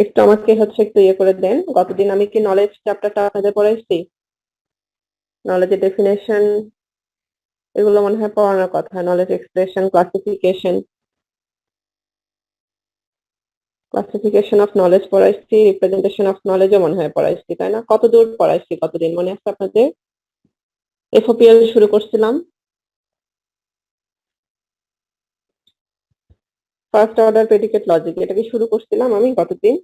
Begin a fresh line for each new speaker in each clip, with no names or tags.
একটু আমাকে হচ্ছে একটু ইয়ে করে দেন। গতদিন আমি কি নলেজ চ্যাপ্টারটা আপনাদের পড়াইছি? নলেজের ডেফিনেশন এগুলো মনে হয় পড়ানোর কথা। Knowledge expression, classification of knowledge পড়াইছি, রিপ্রেজেন্টেশন অফ নলেজও মনে হয় পড়াইছি, তাই না? কতদূর পড়াইছি, কতদিন মনে আছে আপনাদের? এফওপিএল শুরু করছিলাম, ফার্স্ট অর্ডার প্রেডিকেট লজিক, এটা কি শুরু করছিলাম আমি কতদিন?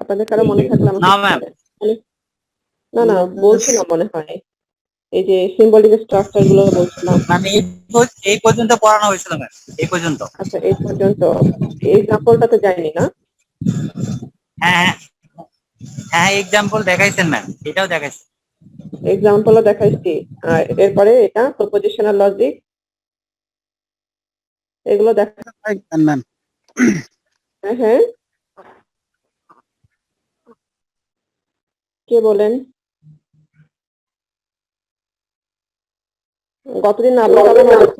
আপনাদের কারো মনে থাকলে আমাকে
না ম্যাম,
না না বলছিলাম মনে হয়, এই যে সিম্বলিক স্ট্রাকচার গুলো বলছিলাম।
মানে এই পর্যন্ত পড়ানো হয়েছিল ম্যাম, এই পর্যন্ত।
আচ্ছা, এই পর্যন্ত এক্সাম্পলটাতে যায়নি না?
হ্যাঁ হ্যাঁ হ্যাঁ, এক্সাম্পল দেখাইছেন ম্যাম, এটাও দেখাইছেন।
এক্সাম্পলও দেখাইছি। আর এরপরে এটা প্রপোজিশনাল লজিক, এগুলো দেখা।
ম্যাম
হ্যাঁ হ্যাঁ, কে বলেন? গতদিন আবুল কালাম আজাদ।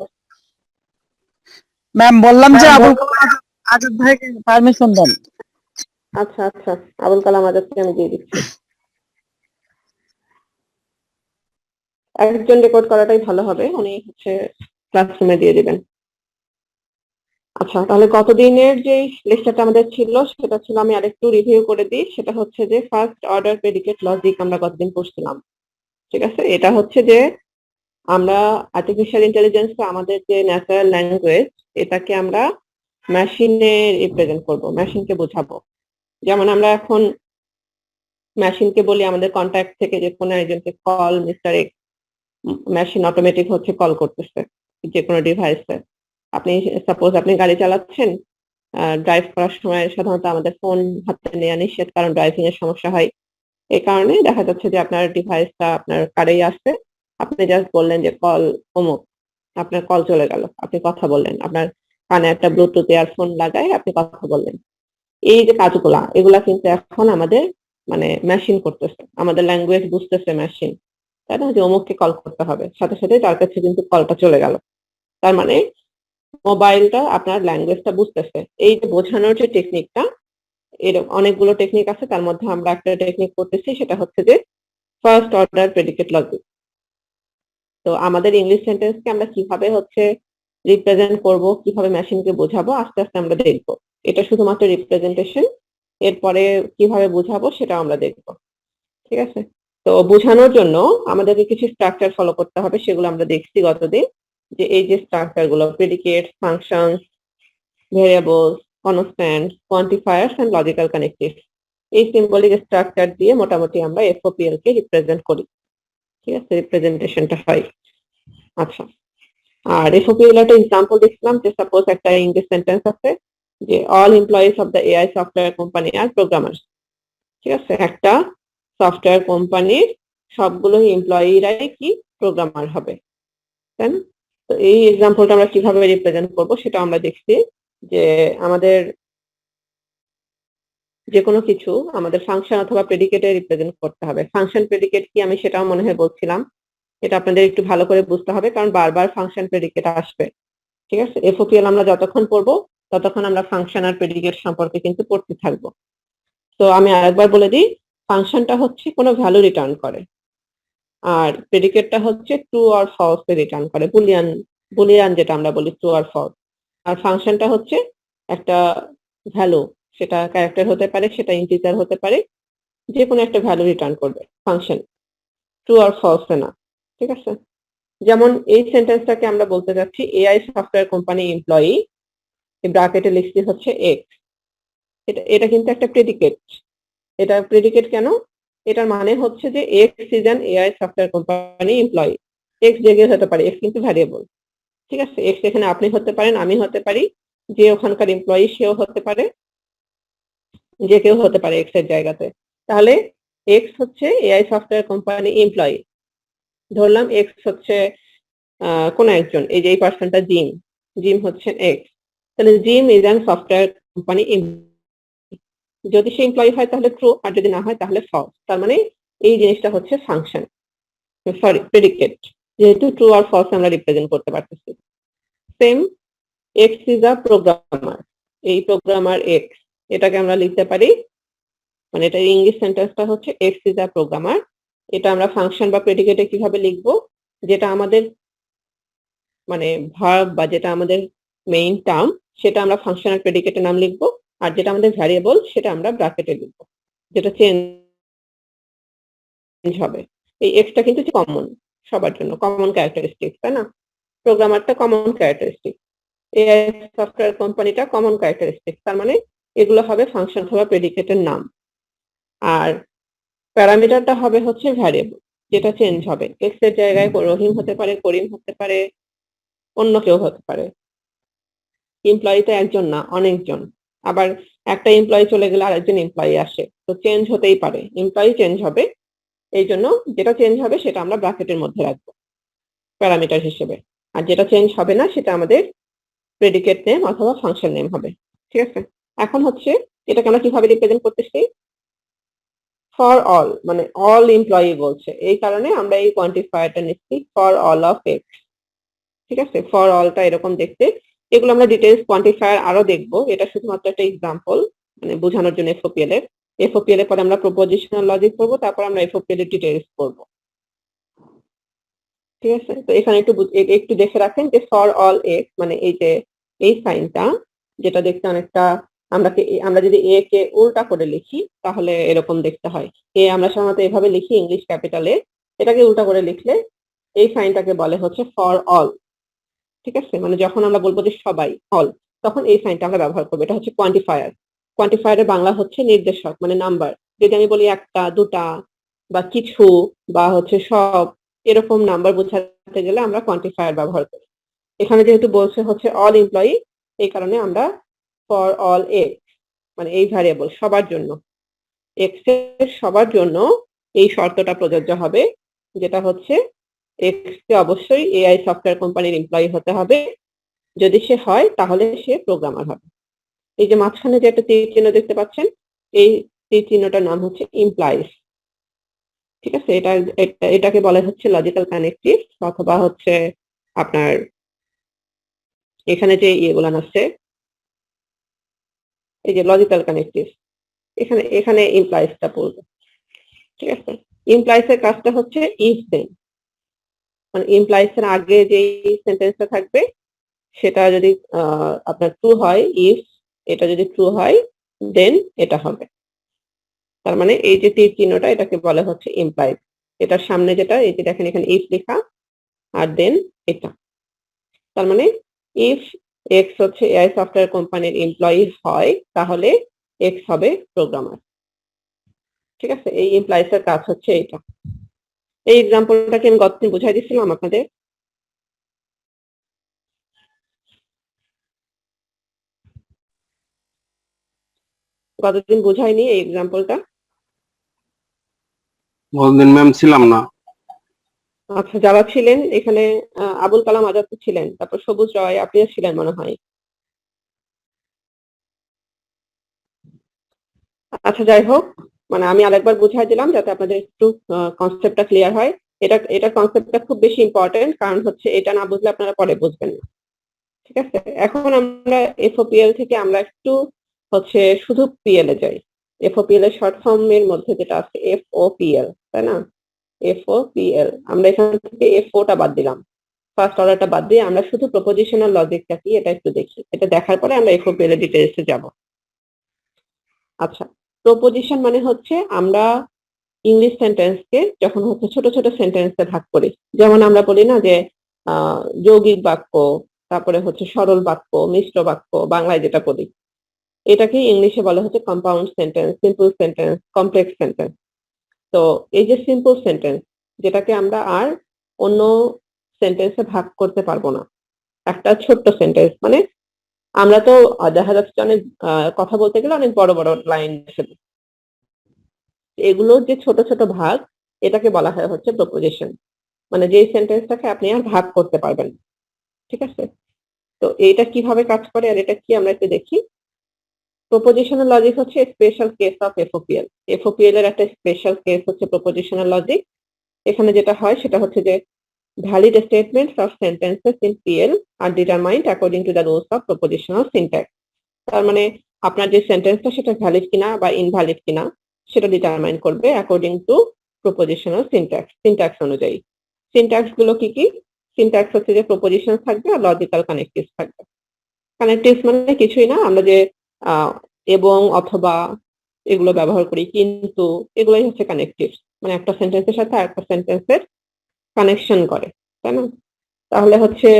ম্যাম বললাম যে আবুল কালাম আজাদ ভাইকে পারমিশন দেন।
আচ্ছা আচ্ছা, আবুল কালাম আজাদকে আমি দিয়ে দিচ্ছি। একজন রেকর্ড করাটাই ভালো হবে, উনি হচ্ছে ক্লাসরুমে দিয়ে দিবেন। আচ্ছা, তাহলে গতদিনের যে লেকচারটা আমাদের ছিল সেটা ছিল, আমি আরেকটু রিভিউ করে দিই, সেটা হচ্ছে যে ফার্স্ট অর্ডার প্রেডিকেট লজিক আমরা গতদিন পড়ছিলাম। ঠিক আছে, এটা হচ্ছে যে আমরা আর্টিফিশিয়াল ইন্টেলিজেন্স, আমাদের যে ন্যাচারাল ল্যাঙ্গুয়েজ, এটাকে আমরা মেশিনে রিপ্রেজেন্ট করব, মেশিনকে বোঝাবো। যেমন আমরা এখন মেশিনকে বলি আমাদের কন্ট্যাক্ট থেকে যে কোনো একজনকে call mister x, machine automatic হচ্ছে কল করতেছে যে কোনো ডিভাইসে। আপনি সাপোজ আপনি গাড়ি চালাচ্ছেন, ড্রাইভ করার সময় সাধারণত আমাদের ফোন হাতে নেওয়া নিষেধ, কারণ ড্রাইভিং এর সমস্যা হয়। এই কারণে দেখা যাচ্ছে যে আপনার ডিভাইসটা আপনার কারেই আসছে, আপনি জাস্ট বললেন যে কল অমুক, আপনার কল চলে গেল, আপনি কথা বললেন, আপনার কানে একটা ব্লুটুথ ইয়ারফোন লাগাই আপনি কথা বললেন। এই যে কাজগুলা, এগুলা কিন্তু এখন আমাদের মানে মেশিন করতেছে, আমাদের ল্যাঙ্গুয়েজ বুঝতেছে মেশিন, তাই না? যে অমুককে কল করতে হবে, সাথে সাথে তার কাছে কিন্তু কলটা চলে গেল। তার মানে মোবাইলটা আপনার ল্যাঙ্গুয়েজটা বুঝতেছে। এই যে বোঝানোর যে টেকনিকটা, এর অনেকগুলো টেকনিক আছে, তার মধ্যে আমরা একটা টেকনিক করতেছি, সেটা হচ্ছে যে ফার্স্ট অর্ডার প্রেডিকেট লজিক। তো আমাদের ইংলিশ সেন্টেন্সকে আমরা কিভাবে হচ্ছে রিপ্রেজেন্ট করব, কিভাবে মেশিনকে বোঝাবো, আস্তে আস্তে আমরা দেখব। এটা শুধুমাত্র রিপ্রেজেন্টেশন, এরপরে কিভাবে বোঝাবো সেটা আমরা দেখব। ঠিক আছে, তো বোঝানোর জন্য আমাদেরকে কিছু স্ট্রাকচার ফলো করতে হবে, সেগুলো আমরা দেখছি গতদিন। যে এই যে স্ট্রাকচার গুলো, predicate, functions, variables, constants, quantifiers and logical connectives, এই সিম্বলিক স্ট্রাকচার দিয়ে মোটামুটি আমরা এফওপিএল কে রিপ্রেজেন্ট করি। ঠিক আছে, রিপ্রেজেন্টেশনটা হয়। আচ্ছা, আর এফওপিএল একটা এক্সাম্পল দেখছিলাম, যে সাপোজ একটা ইংলিশ সেন্টেন্স আছে যে all employees of the AI software company are programmers. ঠিক আছে, একটা সফটওয়্যার কোম্পানির সবগুলো এমপ্লয়িরাই কি প্রোগ্রামার হবে, তাই না? তো এই এক্সাম্পলটা আমরা কিভাবে রিপ্রেজেন্ট করব সেটা আমরা দেখছি। যে আমাদের যে কোনো কিছু আমাদের ফাংশন অথবা প্রেডিকেটে রিপ্রেজেন্ট করতে হবে। ফাংশন প্রেডিকেট কি আমি সেটাও মনে হয় বলছিলাম, এটা আপনাদের একটু ভালো করে বুঝতে হবে, কারণ বারবার ফাংশন প্রেডিকেট আসবে। ঠিক আছে, এফওপিএল আমরা যতক্ষণ পড়বো ততক্ষণ আমরা ফাংশন আর প্রেডিকেট সম্পর্কে কিন্তু পড়তে থাকবো। তো আমি আরেকবার বলে দিই, ফাংশনটা হচ্ছে কোনো ভ্যালু রিটার্ন করে, আর প্রেডিকেটটা হচ্ছে ট্রু আর ফলস এ রিটার্ন করে, বুলিয়ান, বুলিয়ান যেটা আমরা বলি ট্রু আর ফলস। আর ফাংশনটা হচ্ছে একটা ভ্যালু, সেটা ক্যারেক্টার হতে পারে, সেটা ইন্টিজার হতে পারে, যে কোনো একটা ভ্যালু রিটার্ন করবে ফাংশন, ট্রু আর ফলস না। ঠিক আছে, যেমন এই সেন্টেন্সটাকে আমরা বলতে যাচ্ছি এআই সফটওয়্যার কোম্পানি এমপ্লয়ি, ব্র্যাকেটে লিখছি হচ্ছে এক্স। এটা কিন্তু একটা প্রেডিকেট। এটা প্রেডিকেট কেন? এটার মানে হচ্ছে যে x is an AI software company employee. X যে কেউ হতে পারে, এক্স কিন্তু ভ্যারিয়েবল। ঠিক আছে, এক্স এখানে আপনি হতে পারেন, আমি হতে পারি, যে ওখানকার এমপ্লয়ি সেও হতে পারে, যে কেউ হতে পারে এক্স এর জায়গাতে। তাহলে এক্স হচ্ছে এআই সফটওয়্যার কোম্পানি এমপ্লয়ি। ধরলাম এক্স হচ্ছে কোন একজন, এই যে এই পার্সনটা জিম, জিম হচ্ছে এক্স। তাহলে gym is an software company, যদি সে এমপ্লয়ি হয় তাহলে ট্রু, আর যদি না হয় তাহলে ফলস। তার মানে এই জিনিসটা হচ্ছে ফাংশন, সরি প্রেডিকেট, যেহেতু ট্রু আর ফলস আমরা রিপ্রেজেন্ট করতে পারতেছি। Same x is a programmer, এই প্রোগ্রামার এক্স, এটাকে আমরা লিখতে পারি, মানে এটা ইংলিশ সেন্টেন্সটা হচ্ছে এক্স ইজ আ প্রোগ্রামার। এটা আমরা ফাংশন বা প্রেডিকেটে কিভাবে লিখবো, যেটা আমাদের মানে ভার্ব বা যেটা আমাদের মেইন টার্ম সেটা আমরা ফাংশন আর প্রেডিকেটের নাম লিখবো, আর যেটা আমাদের ভ্যারিয়েবল সেটা আমরা ব্র্যাকেটে লিখবো, যেটা চেঞ্জ হবে। এই এক্সটা কিন্তু কমন সবার জন্য, কমন ক্যারেক্টারিস্টিক, তাই না? প্রোগ্রামারটা কমন ক্যারেক্টারিস্টিক, এআই সফটওয়্যার কোম্পানিটা কমন ক্যারেক্টারিস্টিক, তার মানে এগুলো হবে ফাংশন অথবা প্রেডিকেটের নাম। আর প্যারামিটারটা হবে হচ্ছে ভ্যারিয়েবল, যেটা চেঞ্জ হবে। এক্স এর জায়গায় রহিম হতে পারে, করিম হতে পারে, অন্য কেউ হতে পারে। এমপ্লয়ি তো একজন না, অনেকজন। আবার একটা এমপ্লয়ি চলে গেলে আরেকজন এমপ্লয়ি আসে, তো চেঞ্জ হতেই পারে, এমপ্লয়ি চেঞ্জ হবে। এই জন্য যেটা চেঞ্জ হবে সেটা আমরা ব্র্যাকেটের মধ্যে রাখবো প্যারামিটার হিসেবে, আর যেটা চেঞ্জ হবে না সেটা আমাদের প্রেডিকেট নেম অথবা ফাংশন নেম হবে। ঠিক আছে, এখন হচ্ছে এটাকে আমরা কিভাবে রিপ্রেজেন্ট করতেছি, ফর অল, মানে অল এমপ্লয়ি বলছে, এই কারণে আমরা এই কোয়ান্টিফায়ারটা নিচ্ছি ফর অল অফ এক্স। ঠিক আছে, ফর অলটা এরকম দেখতে। এগুলো আমরা ডিটেলস কোয়ান্টিফায়ার আরো দেখবো, এটা শুধুমাত্র একটা এক্সাম্পল, মানে বোঝানোর জন্য এফওপিএল এর। এফওপিএল এর পরে আমরা প্রপোজিশনাল লজিক করবো, তারপর আমরা এফওপিএল এর ডিটেলস করবো। ঠিক আছে, তো এখানে একটু দেখে রাখেন যে ফর অল এক্স, মানে এই যে এই সাইনটা, যেটা দেখতে অনেকটা আমরা যদি এ কে উল্টা করে লিখি তাহলে এরকম দেখতে হয়। এ আমরা সাধারণত এভাবে লিখি ইংলিশ ক্যাপিটালে, এটাকে উল্টা করে লিখলে এই সাইনটাকে বলে হচ্ছে ফর অল। ঠিক আছে, মানে যখন আমরা বলবো যে সবাই, অল, তখন এই সাইনটা আমরা ব্যবহার করবো। এটা হচ্ছে কোয়ান্টিফায়ার। কোয়ান্টিফায়ারের বাংলা হচ্ছে নির্দেশক, মানে নাম্বার। যদি আমি বলি একটা, দুটা, বা কিছু, বা হচ্ছে সব, এরকম নাম্বার বোঝাতে গেলে আমরা কোয়ান্টিফায়ার ব্যবহার করি। এখানে যেহেতু বলছে হচ্ছে অল এমপ্লয়ি, এই কারণে আমরা ফর অল এক্স, মানে এই ভ্যারিয়েবল সবার জন্য, এক্স এর সবার জন্য এই শর্তটা প্রযোজ্য হবে, যেটা হচ্ছে এক্স কে অবশ্যই এআই সফটওয়্যার কোম্পানির এমপ্লয়ি হতে হবে। যদি সে হয় তাহলে সে প্রোগ্রামার হবে। এই যে মাঝখানে যে একটা তীর চিহ্ন দেখতে পাচ্ছেন, এই তীর চিহ্নটার নাম হচ্ছে ইমপ্লাইজ। ঠিক আছে, এটাকে বলা হচ্ছে লজিক্যাল কানেক্টিভ, অথবা হচ্ছে আপনার এখানে যে ইয়েগুলো আছে, এই যে লজিক্যাল কানেক্টিভ, এখানে এখানে ইমপ্লাইজটা পড়বে। ঠিক আছে, ইমপ্লাইজ এর কাজটা হচ্ছে ইফ দেন, মানে ইমপ্লাইজ এর আগে যে সেন্টেন্সটা থাকবে সেটা যদি আপনার ট্রু হয়, ইফ এটা যদি ট্রু হয় দেন এটা হবে। তার মানে এই যে তীর চিহ্নটা, এটাকে বলা হচ্ছে ইমপ্লাইড। এটার সামনে যেটা, এই যে দেখেন এখানে ইফ লেখা, আর দেন এটা, তার মানে ইফ এক্স হচ্ছে এআই সফটওয়্যার কোম্পানির এমপ্লয়ি হয় তাহলে এক্স হবে প্রোগ্রামার। ঠিক আছে, এই ইমপ্লাইজ এর কাজ হচ্ছে এটা। এই এক্সাম্পলটাকে আমি গতদিন বুঝাই দিচ্ছিলাম আপনাদের। গতদিন বুঝাইনি এই এক্সাম্পলটা?
বহুদিন ম্যাম ছিলাম না।
আচ্ছা, যারা ছিলেন এখানে, আবুল কালাম আজাদ ছিলেন, তারপর সবুজ রয়, আপনিও ছিলেন মনে হয়। আচ্ছা, যাই হোক, মানে আমি আরেকবার বুঝাই দিলাম যাতে আপনাদের একটু কনসেপ্টটা ক্লিয়ার হয়। এটা কনসেপ্টটা খুব বেশি ইম্পর্টেন্ট, কারণ হচ্ছে এটা না বুঝলে আপনারা পরে বুঝবেন না। ঠিক আছে, এখন আমরা এফওপিএল থেকে আমরা একটু হচ্ছে শুধু পিএল এ যাই। এফওপিএল এর শর্ট ফর্মের মধ্যে যেটা আছে এফওপিএল, তাই না? এফওপিএল, আমরা এখান থেকে এফওটা বাদ দিলাম, ফার্স্ট অর্ডারটা বাদ দিয়ে আমরা শুধু প্রপোজিশনাল লজিকটা কি এটা একটু দেখি। এটা দেখার পরে আমরা এফওপিএল এর ডিটেইলসে যাব। আচ্ছা, প্রপোজিশন মানে হচ্ছে আমরা ইংলিশ সেন্টেন্সকে যখন হচ্ছে ছোট ছোট সেন্টেন্সে ভাগ করি, যেমন আমরা বলি না যে যৌগিক বাক্য, তারপরে হচ্ছে সরল বাক্য, মিশ্র বাক্য, বাংলায় যেটা বলি, এটাকে ইংলিশে বলা হচ্ছে compound sentence, simple sentence, complex sentence. তো এই যে সিম্পল সেন্টেন্স, যেটাকে আমরা আর অন্য সেন্টেন্সে ভাগ করতে পারবো না, একটা ছোট্ট সেন্টেন্স, মানে আমরা তো দেখা যাচ্ছে অনেক কথা বলতে গেলে অনেক বড় বড় লাইন এসে, এগুলো যে ছোট ছোট ভাগ, এটাকে বলা হয় হচ্ছে প্রপোজিশন, মানে যে সেন্টেন্সটাকে আপনি আর ভাগ করতে পারবেন। ঠিক আছে, তো এইটা কিভাবে কাজ করে আর এটা কি আমরা একটু দেখি। প্রপোজিশনাল লজিক হচ্ছে স্পেশাল কেস অফ এফওপিএল। এফওপিএল এর একটা স্পেশাল কেস হচ্ছে প্রপোজিশনাল লজিক। এখানে যেটা হয় সেটা হচ্ছে যে valid statements of sentences in PL are determined according to the rules of propositional syntax. তার মানে আপনার যে সেন্টেন্সটা সেটা ভ্যালিড কিনা বা ইনভ্যালিড কিনা সেটা ডিটারমাইন করবে অ্যাকর্ডিং টু প্রপোজিশনাল সিনট্যাক্স অনুযায়ী। সিনট্যাক্স গুলো কি কি? সিনট্যাক্স হচ্ছে যে প্রপোজিশন থাকবে আর লজিক্যাল কানেক্টিভস থাকবে। কানেক্টিভস মানে কিছুই না, আমরা যে এবং অথবা এগুলো ব্যবহার করি, কিন্তু এগুলোই হচ্ছে কানেক্টিভস, মানে একটা সেন্টেন্সের সাথে আরেকটা সেন্টেন্সের কানেকশন করে, তাই না? তাহলে হচ্ছে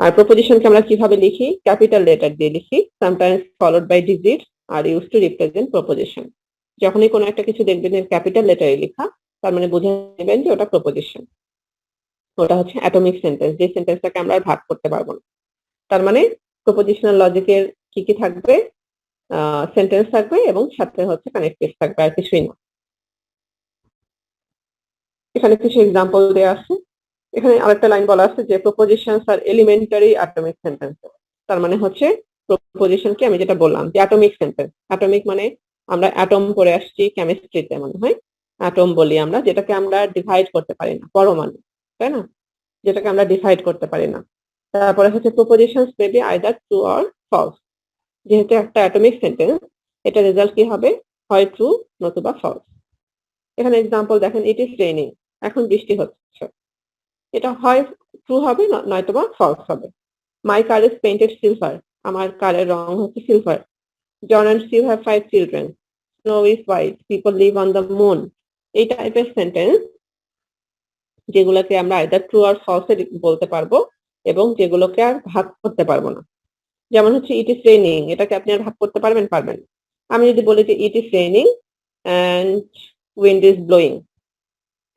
আর প্রপোজিশনকে আমরা কিভাবে লিখি? ক্যাপিটাল লেটার দিয়ে লিখি, sometimes followed by digits are use to represent proposition. যখনই কোনো একটা কিছু দেখবেন যে ক্যাপিটাল লেটারে লেখা, তার মানে বুঝে নেবেন যে ওটা প্রপোজিশন, ওটা হচ্ছে অ্যাটমিক সেন্টেন্স, যে সেন্টেন্সটাকে আমরা আর ভাগ করতে পারবো না। তার মানে প্রপোজিশনাল লজিকের কি কি থাকবে? সেন্টেন্স থাকবে এবং সাথে হচ্ছে কানেক্টিভ থাকবে, আর কিছুই না। এখানে কিছু এক্সাম্পল দেওয়া আছে। এখানে আরেকটা লাইন বলা আছে যে প্রপোজিশনস আর এলিমেন্টারি অ্যাটমিক সেন্টেন্স। তার মানে হচ্ছে প্রপোজিশনকে আমি যেটা বললাম যে অ্যাটমিক সেন্টেন্স, অ্যাটমিক মানে আমরা অ্যাটম পড়ে আসছি কেমিস্ট্রিতে, মনে হয় অ্যাটম বলি আমরা, যেটাকে আমরা ডিভাইড করতে পারি না, পরমাণু, তাই না? যেটাকে আমরা ডিভাইড করতে পারি না। তারপরে হচ্ছে propositions may be either true or false. যেহেতু একটা অ্যাটমিক সেন্টেন্স, এটা রেজাল্ট কি হবে? হয় ট্রু নতুবা ফলস। এখানে এক্সাম্পল দেখেন, ইট ইজ রেইনিং, এখন বৃষ্টি হচ্ছে। এটা হয় ট্রু হবে নয়তোবা ফলস হবে। My car is painted silver, আমার কারের রং হচ্ছে silver. John and Sue have 5 children, snow is white, people live on the moon. এই টাইপের সেন্টেন্স যেগুলোকে আমরা আইদার ট্রু আর ফলস এ বলতে পারবো এবং যেগুলোকে আর ভাগ করতে পারবো না। যেমন হচ্ছে ইট ইজ রেইনিং, এটাকে আপনি আর ভাগ করতে পারবেন? পারবেন। আমি যদি বলি যে it is raining and wind is blowing,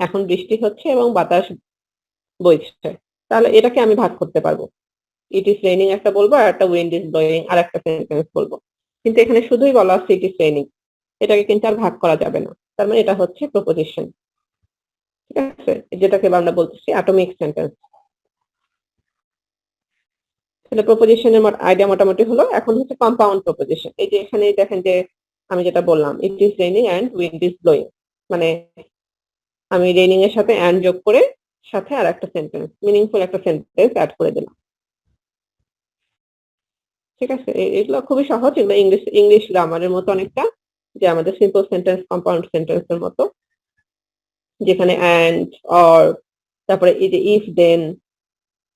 এখন বৃষ্টি হচ্ছে এবং বাতাস বইছে, তাহলে এটাকে আমি ভাগ করতে পারবো। ইট ইজ রেইনিং একটা বলবো আর একটা উইন্ড ইজ ব্লোয়িং আর একটা সেন্টেন্স বলবো। কিন্তু এখানে শুধুই বলা আছে ইট ইজ রেইনিং, এটাকে কিন্তু আর ভাগ করা যাবে না। তার মানে এটা হচ্ছে প্রপোজিশন, ঠিক আছে, যেটাকে আমরা বলতেছি অ্যাটমিক সেন্টেন্স। তাহলে প্রপোজিশনের আইডিয়া মোটামুটি হলো। এখন হচ্ছে কম্পাউন্ড প্রপোজিশন। এই যে এখানে দেখেন যে আমি যেটা বললাম it is raining and wind is blowing, মানে আমি রেইনিং এর সাথে অ্যান্ড যোগ করে সাথে আর একটা সেন্টেন্স, মিনিংফুল একটা সেন্টেন্স অ্যাড করে দিলাম, ঠিক আছে। এগুলো খুবই সহজ, এগুলো ইংলিশ গ্রামারের মতো অনেকটা, যে আমাদের সিম্পল সেন্টেন্স কম্পাউন্ড সেন্টেন্সের মতো, যেখানে অ্যান্ড অর তারপরে এই যে ইফ দেন,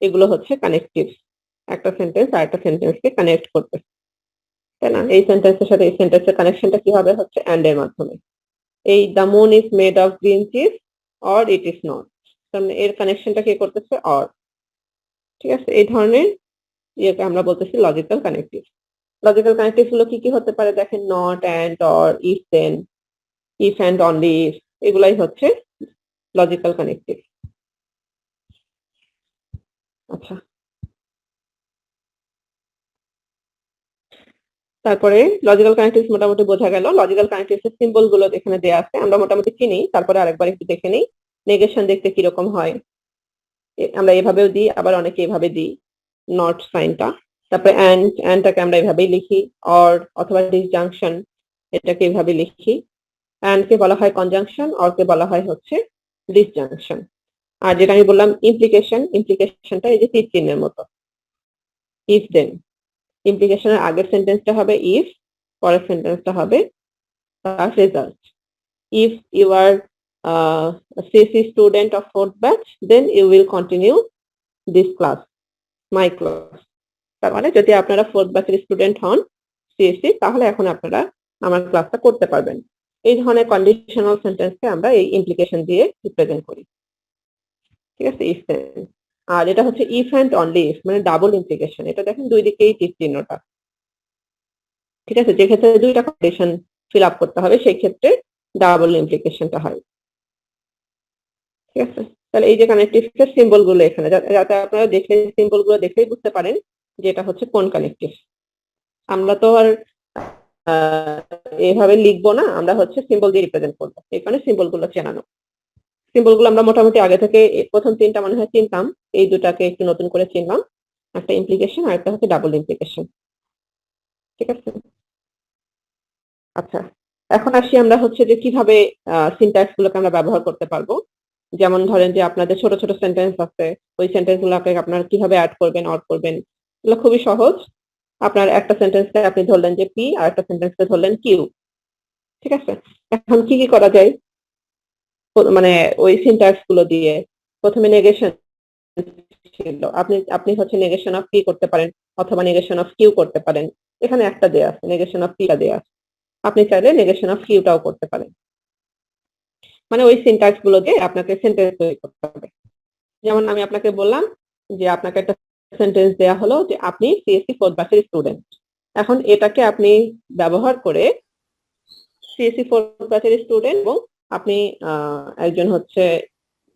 এগুলো হচ্ছে কানেক্টিভ, একটা সেন্টেন্স আর একটা সেন্টেন্সকে কানেক্ট করতে, তাই না? এই সেন্টেন্সের সাথে এই সেন্টেন্সের কানেকশনটা কি হবে? হচ্ছে অ্যান্ড এর মাধ্যমে। এই the moon is made of green cheese or it is not, তাহলে এর কানেকশনটা কে করতেছে? অর, ঠিক আছে। এই ধরনের ইয়েকে আমরা বলতেছি লজিক্যাল কানেক্টিভ। লজিক্যাল কানেক্টিভ গুলো কি কি হতে পারে? দেখেন not, and, or, if then, if and only if, এগুলাই হচ্ছে লজিক্যাল কানেক্টিভ। আচ্ছা, তারপরে লজিক্যাল কানেক্টিভস মোটামুটি বোঝা গেল। লজিক্যাল কানেক্টিভস এর সিম্বল গুলো এখানে দেয়া আছে, আমরা মোটামুটি চিনি। তারপরে আরেকবার একটু দেখে নিই নেগেশন দেখতে কিরকম হয়। আমরা এভাবেও দিই, আবার অনেকে এভাবে দিই নট সাইনটা। তারপরে অ্যান্ডটাকে আমরা এভাবেই লিখি, অর অথবা ডিসজাংশন, এটাকে এভাবে লিখি। অ্যান্ড কে বলা হয় কনজাংশন, অর কে বলা হয় হচ্ছে ডিসজাংশন। আর যেটা আমি বললাম ইমপ্লিকেশনটা এই যে তীর চিহ্নের মতো, ইফ দেন। ইমপ্লিকেশনের আগের সেন্টেন্সটা হবে ইফ, পরের সেন্টেন্সটা হবে তার result. If you are CSE student of 4th batch, then you will continue this class, my class. তার মানে যদি আপনারা 4th ব্যাচের স্টুডেন্ট হন CSE, তাহলে এখন আপনারা আমার ক্লাসটা করতে পারবেন। এই ধরনের কন্ডিশনাল সেন্টেন্সকে আমরা এই ইমপ্লিকেশন দিয়ে রিপ্রেজেন্ট করি, ঠিক আছে, ইফ দেন। আর এটা হচ্ছে ইফ অ্যান্ড অনলি ইফ, মানে ডাবল ইমপ্লিকেশন। এটা দেখেন দুই দিকেই তীর চিহ্নটা, ঠিক আছে। যে ক্ষেত্রে দুইটা কন্ডিশন ফিল আপ করতে হবে সেই ক্ষেত্রে ডাবল ইমপ্লিকেশনটা হয়, ঠিক আছে। তাহলে এই যে কানেক্টিভ সিম্বল গুলো এখানে, যাতে আপনারা দেখলে সিম্বল গুলো দেখলেই বুঝতে পারেন যে এটা হচ্ছে কোন কানেক্টিভ। আমরা তো আর এভাবে লিখবো না, আমরা হচ্ছে সিম্বল দিয়ে রিপ্রেজেন্ট করবো, এই কারণে সিম্বল গুলো চেনানো। সিম্বল গুলো আমরা মোটামুটি আগে থেকে প্রথম তিনটা মনে হয় চিনতাম, এই দুটাকে একটু নতুন করে চিনলাম, একটা ইমপ্লিকেশন আর একটা হচ্ছে ডাবল ইমপ্লিকেশন, ঠিক আছে। আচ্ছা, এখন আসি আমরা হচ্ছে যে কিভাবে সিনট্যাক্স গুলোকে আমরা ব্যবহার করতে পারবো। যেমন ধরেন যে আপনাদের ছোট ছোট সেন্টেন্স আছে, ওই সেন্টেন্স গুলাকে আপনারা কিভাবে অ্যাড করবেন, অর করবেন, এগুলো খুবই সহজ। আপনার একটা সেন্টেন্সে আপনি ধরলেন যে পি, আর একটা সেন্টেন্সে ধরলেন কিউ। ঠিক আছে? এখন কি কি করা যায় মানে ওই সিনট্যাক্স গুলো দিয়ে? প্রথমে নেগেশন ছিল, আপনি আপনি হচ্ছে নেগেশন অফ পি করতে পারেন অথবা নেগেশন অফ কিউ করতে পারেন। এখানে একটা দেয়া আছে, নেগেশন অফ পিটা দেয়া আছে, আপনি চাইলে নেগেশন অফ কিউটাও করতে পারেন। মানে ওই সিনট্যাক্স গুলো দিয়ে আপনাকে সেন্টেন্স তৈরি করতে হবে। যেমন আমি আপনাকে বললাম যে আপনাকে একটা সেন্টেন্স দেয়া হলো যে আপনি সিএসসি 4th ব্যাচের স্টুডেন্ট। এখন এটাকে আপনি ব্যবহার করে সিএসসি 4th ব্যাচের স্টুডেন্ট এবং আপনি একজন হচ্ছে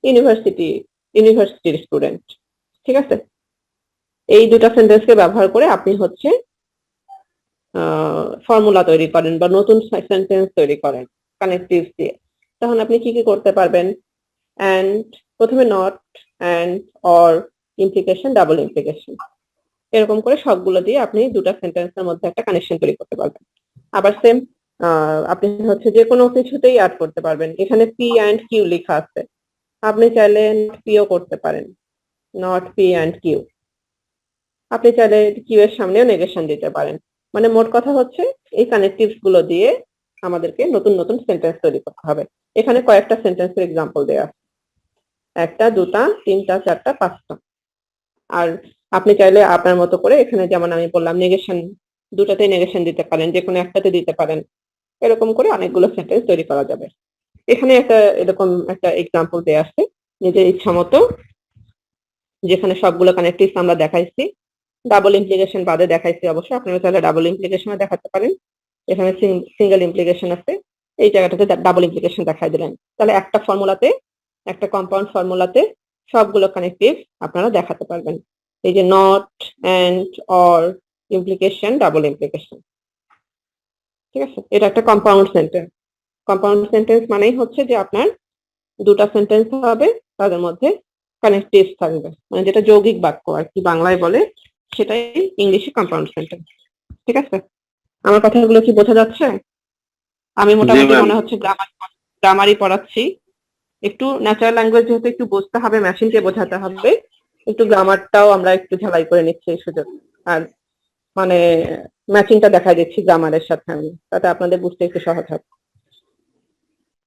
ইউনিভার্সিটির স্টুডেন্ট। ঠিক আছে? এই দুটা সেন্টেন্সকে ব্যবহার করে আপনি হচ্ছে ফর্মুলা তৈরি করেন বা নতুন সেন্টেন্স তৈরি করেন কানেক্টিভস দিয়ে। তখন আপনি কি কি করতে পারবেন? অ্যান্ড, প্রথমে not, and, or, implication, double implication, এরকম করে সবগুলো দিয়ে আপনি দুটা সেন্টেন্সের মধ্যে একটা কানেকশন তৈরি করতে পারবেন। আবার সেম আপনি হচ্ছে যে কোনো কিছুতেই অ্যাড করতে পারবেন। এখানে পি অ্যান্ড কিউ লেখা আছে, আপনি চাইলে পিও করতে পারেন, নট পি অ্যান্ড কিউ। আপনি চাইলে কিউ এর সামনেও নেগেশন দিতে পারেন। মানে মোট কথা হচ্ছে এই কানেক্টিভস গুলো দিয়ে আমাদেরকে নতুন নতুন সেন্টেন্স তৈরি করতে হবে। এখানে কয়েকটা সেন্টেন্সের এক্সাম্পল দেয়া আছে, একটা, দুটা, তিনটা, চারটা, পাঁচটা। আর আপনি চাইলে আপনার মতো করে এখানে যেমন আমি বললাম নেগেশন, দুটাতেই নেগেশন দিতে পারেন, যে কোনো একটাতে দিতে পারেন। এরকম করে অনেকগুলো সেন্টেন্স তৈরি করা যাবে। এখানে একটা এরকম একটা এক্সাম্পল দেয়া আছে নিজের ইচ্ছা মতো, যেখানে সবগুলো কানেক্টিভস আমরা দেখাইছি, ডাবল ইমপ্লিকেশন বাদে দেখাইছি। অবশ্যই আপনারা চাইলে ডাবল ইমপ্লিকেশনও দেখাতে পারেন। এখানে সিঙ্গেল ইমপ্লিকেশন আছে, এই জায়গাটাতে ডাবল ইমপ্লিকেশন দেখাই দিলেন। তাহলে একটা ফর্মুলাতে, একটা কম্পাউন্ড ফর্মুলাতে সবগুলো কানেক্টিভ আপনারা দেখাতে পারবেন। এই যে not, and, or, implication, double implication. ঠিক আছে? এটা একটা কম্পাউন্ড সেন্টেন্স। কম্পাউন্ড সেন্টেন্স মানেই হচ্ছে যে আপনার দুটা সেন্টেন্স হবে, তাদের মধ্যে কানেক্টিভ থাকবে, মানে যেটা যৌগিক বাক্য আর কি বাংলায় বলে, সেটাই ইংলিশে কম্পাউন্ড সেন্টেন্স। ঠিক আছে? আমার কথাগুলো কি বোঝা যাচ্ছে? আমি
জি
মোটামুটি
ম্যাম।
মনে হচ্ছে গ্রামারই পড়াচ্ছি। একটু ন্যাচারাল ল্যাঙ্গুয়েজ যেহেতু একটু বুঝতে হবে, মেশিনকে বোঝাতে হবে, একটু গ্রামারটাও আমরা একটু ঝালাই করে নিচ্ছি এই সুযোগ। আর মানে ম্যাচিংটা দেখা দিচ্ছি গ্রামারের সাথে আমি, তাতে আপনাদের বুঝতে একটু সহজ হবে।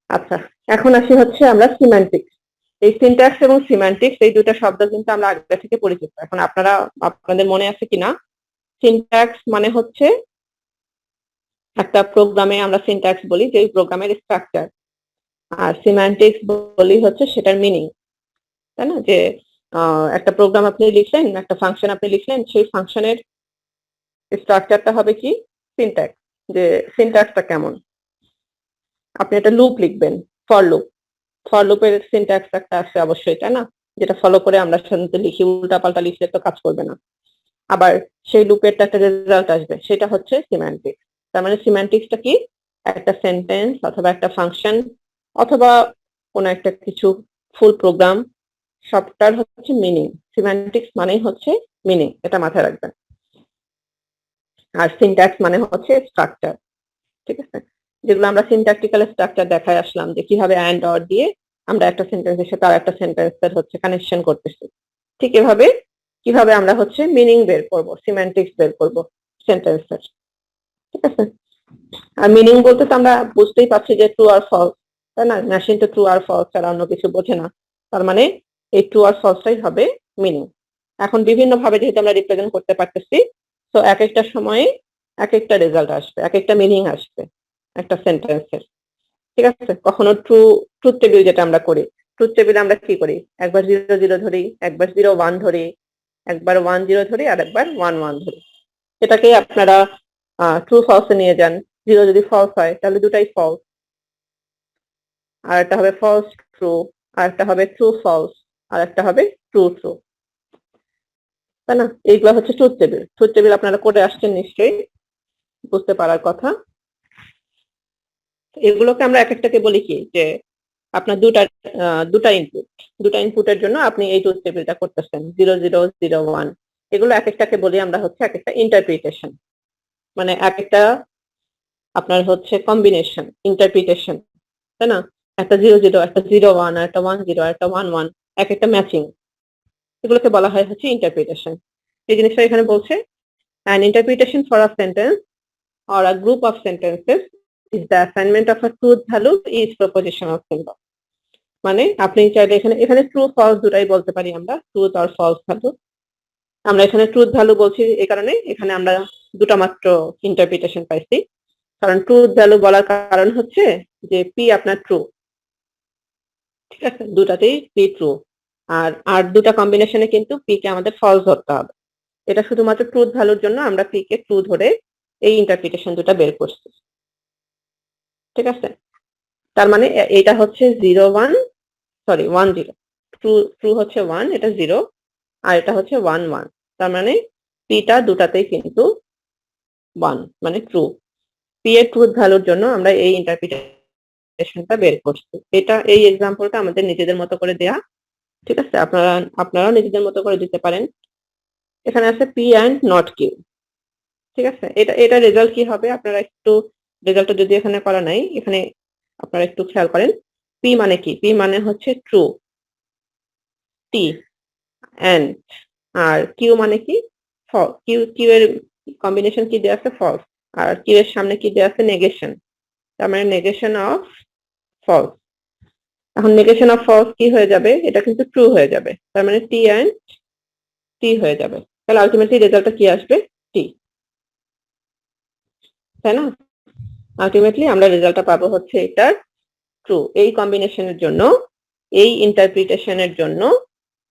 আচ্ছা, এখন আসি হচ্ছে আমরা সিম্যান্টিক্স। এই সিনট্যাক্স এবং সিম্যান্টিক্স এই দুটো শব্দ কিন্তু আমরা আগে থেকে পরিচিত। এখন আপনাদের মনে আছে কিনা, সিনট্যাক্স মানে হচ্ছে একটা প্রোগ্রামে আমরা সিনট্যাক্স বলি যে প্রোগ্রামের স্ট্রাকচার, আর সিম্যান্টিক্স বলি হচ্ছে সেটার মিনিং। তাই না? যে একটা প্রোগ্রাম আপনি লিখলেন, একটা ফাংশন আপনি লিখলেন, সেই ফাংশনের স্ট্রাকচারটা হবে কি সিনট্যাক্স। যে সিনট্যাক্সটা কেমন, আপনি একটা লুপ লিখবেন, ফর লুপ। ফর লুপের সিনট্যাক্স একটা আছে অবশ্যই, তাই না? যেটা ফলো করে আমরা সাধারণত লিখি, উল্টাপাল্টা লিখলে তো কাজ করবে না। আবার সেই লুপের একটা রেজাল্ট আসবে, সেটা হচ্ছে সিম্যান্টিক্স। তার মানে সিম্যান্টিক্সটা কি, একটা সেন্টেন্স অথবা একটা ফাংশন অথবা কোনো একটা কিছু ফুল প্রোগ্রাম, সবটার হচ্ছে মিনিং। সিম্যান্টিক্স মানেই হচ্ছে মিনিং, এটা মাথায় রাখবেন। আর সিনট্যাক্স মানে হচ্ছে স্ট্রাকচার। ঠিক আছে? যেগুলো আমরা সিনট্যাকটিক্যাল স্ট্রাকচার দেখায় আসলাম, যে কিভাবে অ্যান্ড অর দিয়ে আমরা একটা সেন্টেন্সের সাথে আর একটা সেন্টেন্সের হচ্ছে কানেকশন করতেছি। ঠিক এভাবে কিভাবে আমরা হচ্ছে মিনিং বের করব, সিম্যান্টিক্স বের করব সেন্টেন্সের। ঠিক আছে? আর মিনিং বলতে তো আমরা বুঝতেই পারছি যে ট্রু আর ফলস, তাই না? মেশিন তো ট্রু আর ফলস ছাড়া অন্য কিছু বোঝে না। তার মানে এই ট্রু আর ফলসটাই হবে মিনিং। এখন বিভিন্ন ভাবে যেহেতু আমরা রিপ্রেজেন্ট করতে পারতেছি, তো এক একটা সময়ে এক একটা রেজাল্ট আসবে, এক একটা মিনিং আসবে একটা সেন্টেন্সের। ঠিক আছে? কখনো ট্রুথ টেবিল যেটা আমরা করি, ট্রুথ টেবিলে আমরা কি করি, একবার 0 0 ধরি, একবার 0 1 ধরি, একবার 1 0 ধরি, আর একবার 1 1 ধরি। এটাকে আপনারা ট্রু ফলসে নিয়ে যান। 0 যদি ফলস হয় তাহলে দুটাই ফলস, আর একটা হবে ফলস ট্রু, আর একটা হবে ট্রু ফলস, আর একটা হবে ট্রু ট্রু। তাই না? এইগুলো হচ্ছে ট্রুথ টেবিল। ট্রুথ টেবিল আপনারা করে আসছেন নিশ্চয়ই, বুঝতে পারার কথা। এগুলোকে আমরা এক একটাকে বলি কি, যে আপনার দুটা ইনপুটের জন্য আপনি এই ট্রুথ টেবিলটা করতেছেন, 0 0 0 1। এগুলো এক একটাকে বলি আমরা হচ্ছে এক একটা ইন্টারপ্রিটেশন, মানে এক একটা আপনার হচ্ছে কম্বিনেশন ইন্টারপ্রিটেশন, তাই না? একটা 0 0, একটা 0 1, একটা 1 0, একটা 1 1, এক একটা ম্যাচিং, এগুলোকে বলা হয় হচ্ছে ইন্টারপ্রিটেশন। এই জিনিসটা এখানে বলছে an interpretation for a sentence or a group of sentences is the assignment of a truth value is propositional symbol. মানে আপনি চাইলে এখানে এখানে ট্রু ফলস দুটাই বলতে পারি আমরা, ট্রুথ আর ফলস ভ্যালু। আমরা এখানে ট্রুথ ভ্যালু বলছি এই কারণে এখানে আমরা দুটা মাত্র ইন্টারপ্রিটেশন পাইছি। কারণ ট্রুথ ভ্যালু বলার কারণ হচ্ছে যে পি আপনার ট্রু, ঠিক আছে, দুটাতেই পি ট্রু, আর দুটা কম্বিনেশনে কিন্তু পি কে আমাদের ফলস ধরতে হবে। এটা শুধুমাত্র ট্রুথ ভ্যালুর জন্য আমরা পি কে ট্রু ধরে এই ইন্টারপ্রিটেশন দুটা বের করছি, ঠিক আছে। তার মানে এটা হচ্ছে 1 0, ট্রু হচ্ছে 1, এটা 0, আর এটা হচ্ছে 1 1। তার মানে পিটা দুটাতেই কিন্তু 1, মানে ট্রু। পি এর ট্রুথ ভ্যালুর জন্য আমরা এই ইন্টারপ্রিটেশনটা বের করছি। এটা এই এক্সাম্পলটা আমাদের নিজেদের মতো করে দেয়া, ঠিক আছে। আপনারাও নিজেদের মতো করে দিতে পারেন। এখানে আছে পি অ্যান্ড নট কিউ, ঠিক আছে। এটা রেজাল্ট কি হবে আপনারা একটু, রেজাল্টটা যদি এখানে করা নাই, এখানে আপনারা একটু খেয়াল করেন। পি মানে কি? পি মানে হচ্ছে ট্রু, টি অ্যান্ড, আর কিউ মানে কি? ফলস। কিউ এর কম্বিনেশন কি দেওয়া আছে? ফলস। আর কিউ এর সামনে কি দেওয়া আছে? নেগেশন। তার মানে নেগেশন অফ ফলস। এখন নেগেশন অফ ফলস কি হয়ে যাবে? এটা কিন্তু ট্রু হয়ে যাবে। তার মানে টি অ্যান্ড টি হয়ে যাবে। তাহলে আলটিমেটলি রেজাল্টটা কি আসবে? টি, তাই না? আলটিমেটলি আমরা রেজাল্টটা পাবো হচ্ছে এটার ট্রু। এই কম্বিনেশনের জন্য, এই ইন্টারপ্রিটেশনের জন্য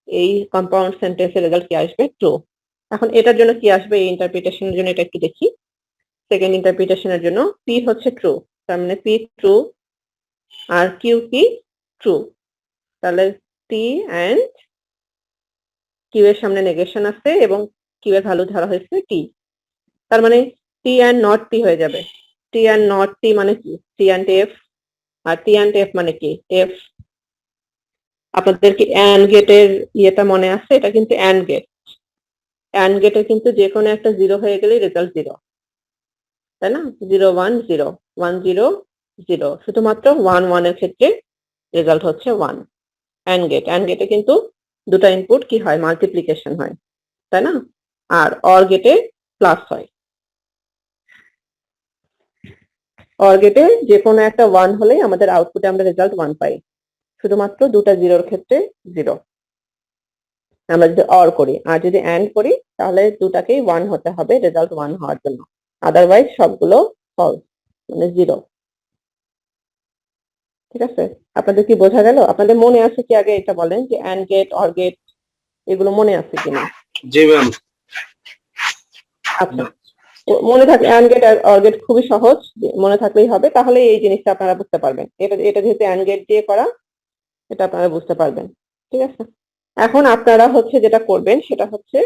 এই কম্পাউন্ড সেন্টেন্সের রেজাল্ট কি আসবে? ট্রু। এখন এটার জন্য কি আসবে? এই ইন্টারপ্রিটেশনের জন্য এটা একটু দেখি। সেকেন্ড ইন্টারপ্রিটেশনের জন্য পি হচ্ছে ট্রু, তার মানে পি ট্রু, আর কিউ কি? ট্রু। তাহলে টি অ্যান্ড কিউ এর সামনে নেগেশন আছে এবং কিউ এর ভ্যালু ধরা হয়েছে টি। তার মানে টি অ্যান্ড নট টি হয়ে যাবে। টি অ্যান্ড নট টি মানে কি? T and F. আর টি অ্যান্ড এফ মানে কি? এফ। আপনাদের কি অ্যান্ড গেটের ইয়েটা মনে আছে? এটা কিন্তু অ্যান্ড গেট। অ্যান্ড গেটে কিন্তু যে কোনো একটা 0 হয়ে গেলেই রেজাল্ট 0, তাই না? 0 1 0, 1 0 0, শুধুমাত্র 1 1 এর ক্ষেত্রে রেজাল্ট হচ্ছে 1। অ্যান্ড গেটে কিন্তু দুটো ইনপুট কি হয়? মাল্টিপ্লিকেশন হয়, তাই না? আর অর গেটে প্লাস হয়। অর গেটে যে কোনো একটা 1 হলেই আমাদের আউটপুটে আমরা রেজাল্ট 1 পাই, শুধুমাত্র দুটা জিরোর ক্ষেত্রে 0 আমরা যদি অর করি। আর যদি অ্যান্ড করি তাহলে দুটাকেই 1 হতে হবে রেজাল্ট 1 হওয়ার জন্য, আদারওয়াইজ সবগুলো ফলস, মানে 0, ঠিক আছে। আপনাদের কি বোঝা গেল? আপনাদের মনে আছে কি? আগে এটা বলেন যে অ্যান্ড গেট, অর গেট এগুলো মনে আছে কিনা?
জি ম্যাম।
আচ্ছা, মনে থাকে অ্যান্ড গেট আর অর গেট খুবই সহজ, মনে থাকলেই হবে। তাহলে এই জিনিসটা আপনারা বুঝতে পারবেন। এটা যেহেতু অ্যান্ড গেট দিয়ে করা, এটা আপনারা বুঝতে পারবেন, ঠিক আছে। এখন আপনারা হচ্ছে যেটা করবেন সেটা হচ্ছে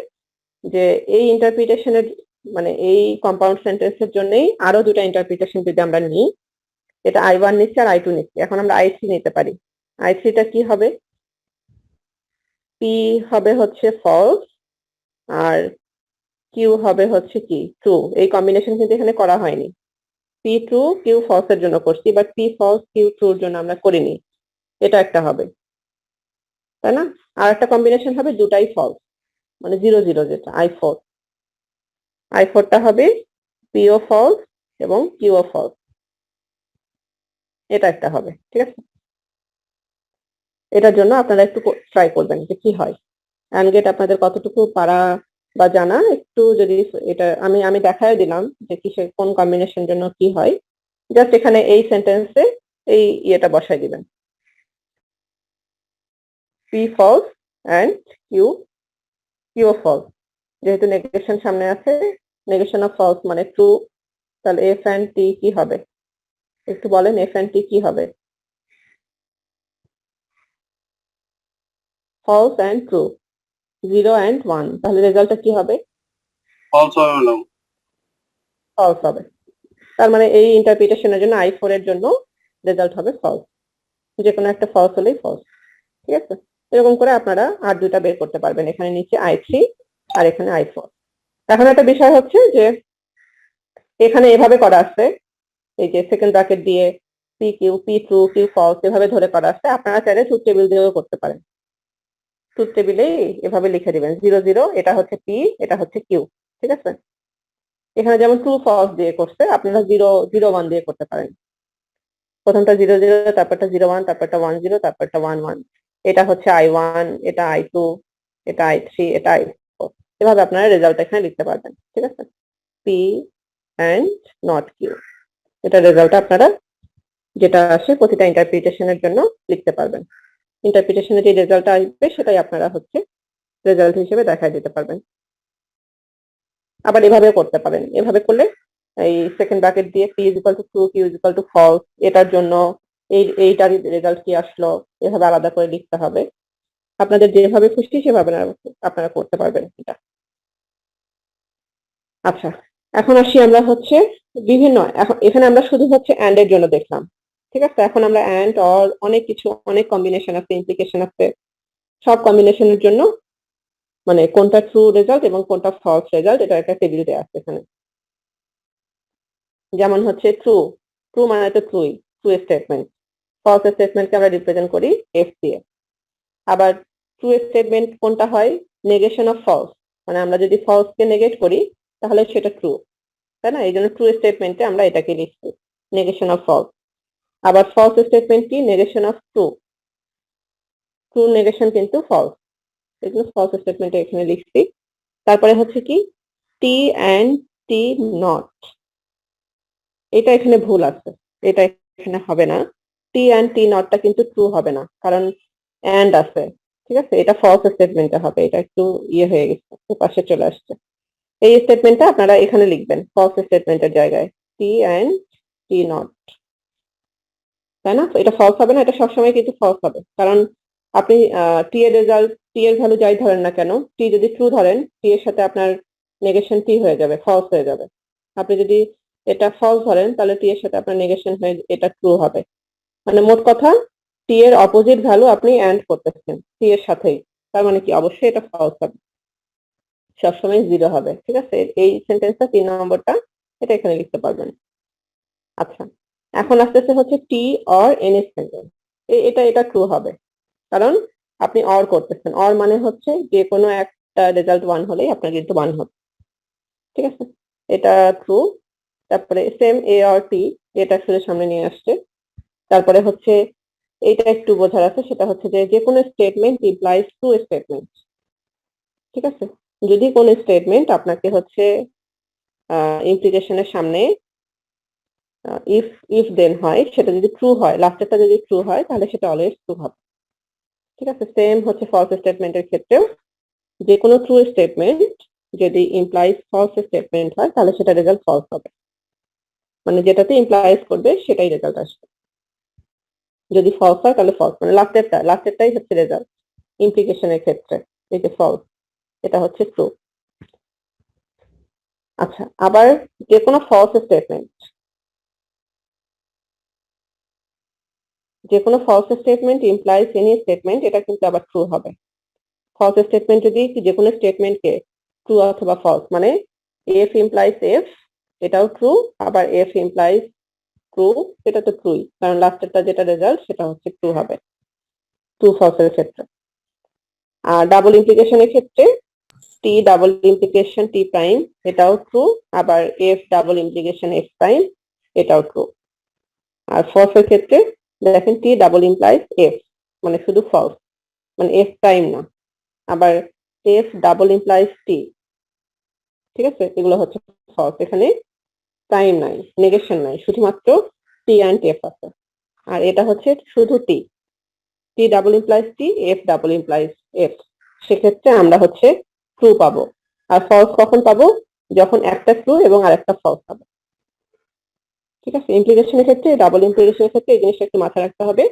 যে এই ইন্টারপ্রিটেশনের, মানে এই কম্পাউন্ড সেন্টেন্সের জন্যই আরো দুটা ইন্টারপ্রিটেশন যদি আমরা নিই, এটা I1 নিচ্ছি আর I2 নিচ্ছি, এখন আমরা I3 নিতে পারি। I3 টা কি হবে? পি হবে হচ্ছে ফলস, আর কিউ হবে হচ্ছে কি? ট্রু। এই কম্বিনেশন কিন্তু এখানে করা হয়নি। পি ট্রু, কিউ ফলস এর জন্য করছি, বাট পি ফলস, কিউ ট্রুর জন্য আমরা করিনি। এটা একটা হবে, তাই না? আর একটা কম্বিনেশন হবে দুটাই ফলস, মানে 0 0, যেটা I4 টা হবে পিও ফলস এবং কিউও ফলস। এটা একটা হবে, ঠিক আছে। এটার জন্য আপনারা একটু ট্রাই করবেন যে কি হয়। অ্যান্ড গেট আপনাদের কতটুকু পারা বা জানা, একটু যদি এটা আমি দেখায় দিলাম যে কিসের কোন কম্বিনেশন জন্য কি হয়। জাস্ট এখানে এই সেন্টেন্সে এই ইয়েটা বসাই দিবেন, P false and Q false. যেহেতু নেগেশন সামনে আছে, নেগেশন অফ ফলস মানে ট্রু, তাহলে এফ অ্যান্ড টি কি হবে? একটু বলেন, এফ অ্যান্ড টি কি হবে? ফলস অ্যান্ড ট্রু, 0 অ্যান্ড 1, তাহলে রেজাল্টটা কি হবে?
ফলস হবে ম্যাডাম।
ফলস হবে। তার মানে এই ইন্টারপ্রিটেশনের জন্য I4 এর জন্য রেজাল্ট হবে ফলস। যে কোনো একটা ফলস হলেই ফলস, ঠিক আছে। এরকম করে আপনারা আর দুইটা বের করতে পারবেন। এখানে নিচে I3 আর এখানে I4। এখন একটা বিষয় হচ্ছে যে এখানে এভাবে করা আছে, এই যে সেকেন্ড ব্র্যাকেট দিয়ে P Q, P true, Q false এভাবে ধরে করা আছে। আপনারা চাইলে ট্রুথ টেবিল দিয়েও করতে পারেন। ট্রুথ টেবিলে এভাবে লিখে দিবেন 0 0, এটা হচ্ছে পি, এটা হচ্ছে কিউ। ঠিক আছে, এখানে যেমন ট্রু ফলস দিয়ে করছে, আপনারা 0 0 1 দিয়ে করতে পারেন। প্রথমটা 0 0, তারপরটা 0 1, তারপরটা 1 0, তারপরটা 1 1। এটা হচ্ছে I1, এটা I2, এটা I3, এটা I4। এভাবে আপনারা রেজাল্ট এখানে লিখতে পারবেন। ঠিক আছে, পি অ্যান্ড নট কিউ, এটা রেজাল্ট আপনারা যেটা আসে প্রতিটা ইন্টারপ্রিটেশনের জন্য লিখতে পারবেন। ইন্টারপ্রিটেশনে যে রেজাল্টটা আসবে সেটাই আপনারা হচ্ছে রেজাল্ট হিসেবে দেখায় দিতে পারবেন। আবার এভাবে করতে পারেন। এভাবে করলে এই সেকেন্ড ব্র্যাকেট দিয়ে P is equal to true, Q is equal to false, এটার জন্য এইটার রেজাল্ট কি আসলো, এভাবে আলাদা করে লিখতে হবে। আপনাদের যেভাবে খুশি সেভাবে আপনারা করতে পারবেন এটা। আচ্ছা, এখন আসি আমরা হচ্ছে বিভিন্ন, এখন এখানে আমরা শুধু হচ্ছে অ্যান্ড এর জন্য দেখলাম। ঠিক আছে, এখন আমরা অ্যান্ড অর অনেক কিছু, অনেক কম্বিনেশন আছে, ইমপ্লিকেশন আছে, সব কম্বিনেশনের জন্য মানে কোনটা ট্রু রেজাল্ট এবং কোনটা ফলস রেজাল্ট এটা একটা টেবিল দেওয়া আছে এখানে। যেমন হচ্ছে ট্রু, ট্রু মানে তো ট্রুই, ট্রু স্টেটমেন্ট। ফলস স্টেটমেন্টকে আমরা রিপ্রেজেন্ট করি এফ দিয়ে। আবার ট্রু স্টেটমেন্ট কোনটা হয়, নেগেশন অফ ফলস, মানে আমরা যদি ফলস কে নেগেট করি তাহলে সেটা ট্রু, তাই না? এই জন্য ট্রু স্টেটমেন্টে আমরা এটাকে লিখছি, নেগেশন অফ ফলস। আবার ফলস স্টেটমেন্ট কি, negation of true, true negation কিন্তু ফলস, এই জন্য ফলস স্টেটমেন্টে এখানে লিখছি। তারপরে হচ্ছে কি টি অ্যান্ড টি নট, এটা এখানে ভুল আছে, এটা এখানে হবে না। টি অ্যান্ড টি নটটা কিন্তু ট্রু হবে না, কারণ অ্যান্ড আছে। ঠিক আছে, এটা ফলস স্টেটমেন্টে হবে, এটা একটু ইয়ে হয়ে গেছে, পাশে চলে আসছে। এই স্টেটমেন্টটা আপনারা এখানে লিখবেন ফলস স্টেটমেন্টের জায়গায়, টি অ্যান্ড টি নট, তাই না? এটা ফলস হবে না, এটা সবসময় কিন্তু ফলস হবে, কারণ আপনি টি এর রেজাল্ট, টি এর ভ্যালু যাই ধরেন না কেন, টি যদি ট্রু ধরেন, টি এর সাথে আপনার নেগেশন টি হয়ে যাবে, ফলস হয়ে যাবে। আপনি যদি এটা ফলস ধরেন তাহলে টি এর সাথে আপনার নেগেশন হয়ে এটা ট্রু হবে। মানে মোট কথা টি এর অপোজিট ভ্যালু আপনি অ্যান্ড করতেছেন টি এর সাথেই, তার মানে কি অবশ্যই এটা ফলস হবে, সবসময় 0 হবে। ঠিক আছে, এই সেন্টেন্সটা 3 নম্বরটা এটা এখানে লিখতে পারবেন। আচ্ছা, এখন আসতেছে হচ্ছে টি অর এনি সেন্টেন্স, এটা এটা ট্রু হবে, কারণ আপনি অর করতেছেন। অর মানে হচ্ছে যে কোনো একটা রেজাল্ট 1 হলেই আপনার কিন্তু 1 হবে। ঠিক আছে, এটা ট্রু। তারপরে সেম এ অর টি, এটা শুধু সামনে নিয়ে আসছে। তারপরে হচ্ছে এইটা একটু বোঝার আছে, সেটা হচ্ছে যে কোনো স্টেটমেন্ট ইমপ্লাইজ ট্রু স্টেটমেন্ট। ঠিক আছে, যদি কোনো স্টেটমেন্ট আপনাকে হচ্ছে ইমপ্লিকেশনের সামনে ইফ ইফ দেন হয়, সেটা যদি ট্রু হয়, লাস্টেরটা যদি ট্রু হয় তাহলে সেটা অলওয়েজ ট্রু হবে। ঠিক আছে, সেম হচ্ছে ফলস স্টেটমেন্টের ক্ষেত্রেও যে কোনো ট্রু স্টেটমেন্ট যদি ইমপ্লাইজ ফলস স্টেটমেন্ট হয় তাহলে সেটা রেজাল্ট ফলস হবে, মানে যেটাতে ইমপ্লাইজ করবে সেটাই রেজাল্ট আসবে। যদি ফলস হয় তাহলে ফলস, মানে লাস্টেরটাই হচ্ছে রেজাল্ট ইমপ্লিকেশনের ক্ষেত্রে। এই যে ফলস, এটা হচ্ছে ট্রু। আচ্ছা, আবার যে কোনো ফলস স্টেটমেন্ট, যে কোনো false statement implies any statement, এটা কিন্তু আবার ট্রু হবে। ফলস স্টেটমেন্ট যদি যে কোনো স্টেটমেন্টকে ট্রু অথবা ফলস, মানে এফ ইমপ্লাইজ এফ, এটাও ট্রু, আবার এফ ইমপ্লাইজ ট্রু, এটা তো ট্রুই, কারণ লাস্টেরটা যেটা রেজাল্ট সেটা হচ্ছে ট্রু হবে, ট্রু ফলসের ক্ষেত্রে। আর ডাবল ইমপ্লিকেশনের ক্ষেত্রে টি ডাবল ইমপ্লিকেশন টি প্রাইম, এটাও ট্রু, আবার F double implication F prime, এটাও ট্রু। আর ফলসের ক্ষেত্রে দেখেন টি ডাবল ইমপ্লাইজ এফ, মানে শুধু ফলস, মানে এফ প্রাইম না। আবার এফ ডাবল ইমপ্লাইজ টি, ঠিক আছে, এগুলো হচ্ছে ফলস, এখানে প্রাইম নাই, নেগেশন নাই, শুধুমাত্র টি অ্যান্ড এফ আছে। আর এটা হচ্ছে শুধু টি, টি ডাবল ইমপ্লাইজ টি, এফ ডাবল ইমপ্লাইজ এফ, সেক্ষেত্রে আমরা হচ্ছে ট্রু পাবো। আর ফলস কখন পাবো, যখন একটা ট্রু এবং আরেকটা ফলস পাবো। ঠিক আছে, ইমপ্লিকেশনের ক্ষেত্রে, ডাবল ইমপ্লিকেশনের ক্ষেত্রে এই জিনিসটা একটু মাথায় রাখতে হবে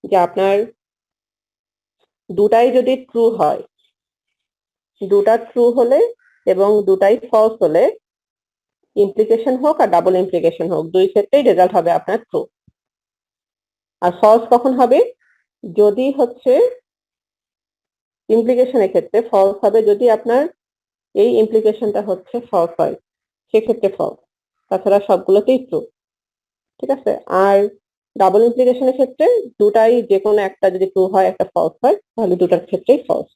যে আপনার দুটাই যদি ট্রু হয়, দুটা ট্রু হলে এবং দুটাই ফলস হলে, ইমপ্লিকেশন হোক আর ডাবল ইমপ্লিকেশন হোক, দুই ক্ষেত্রেই রেজাল্ট হবে আপনার ট্রু। আর ফলস কখন হবে, যদি হচ্ছে ইমপ্লিকেশনের ক্ষেত্রে ফলস হবে যদি আপনার এই ইমপ্লিকেশনটা হচ্ছে ফলস হয়, সেক্ষেত্রে ফলস, তাছাড়া সবগুলোতেই ট্রু। ঠিক আছে, আর ডাবল ইমপ্লিকেশনের ক্ষেত্রে দুটাই যে কোনো একটা যদি ট্রু হয় একটা ফলস হয় তাহলে দুটার ক্ষেত্রেই ফলস।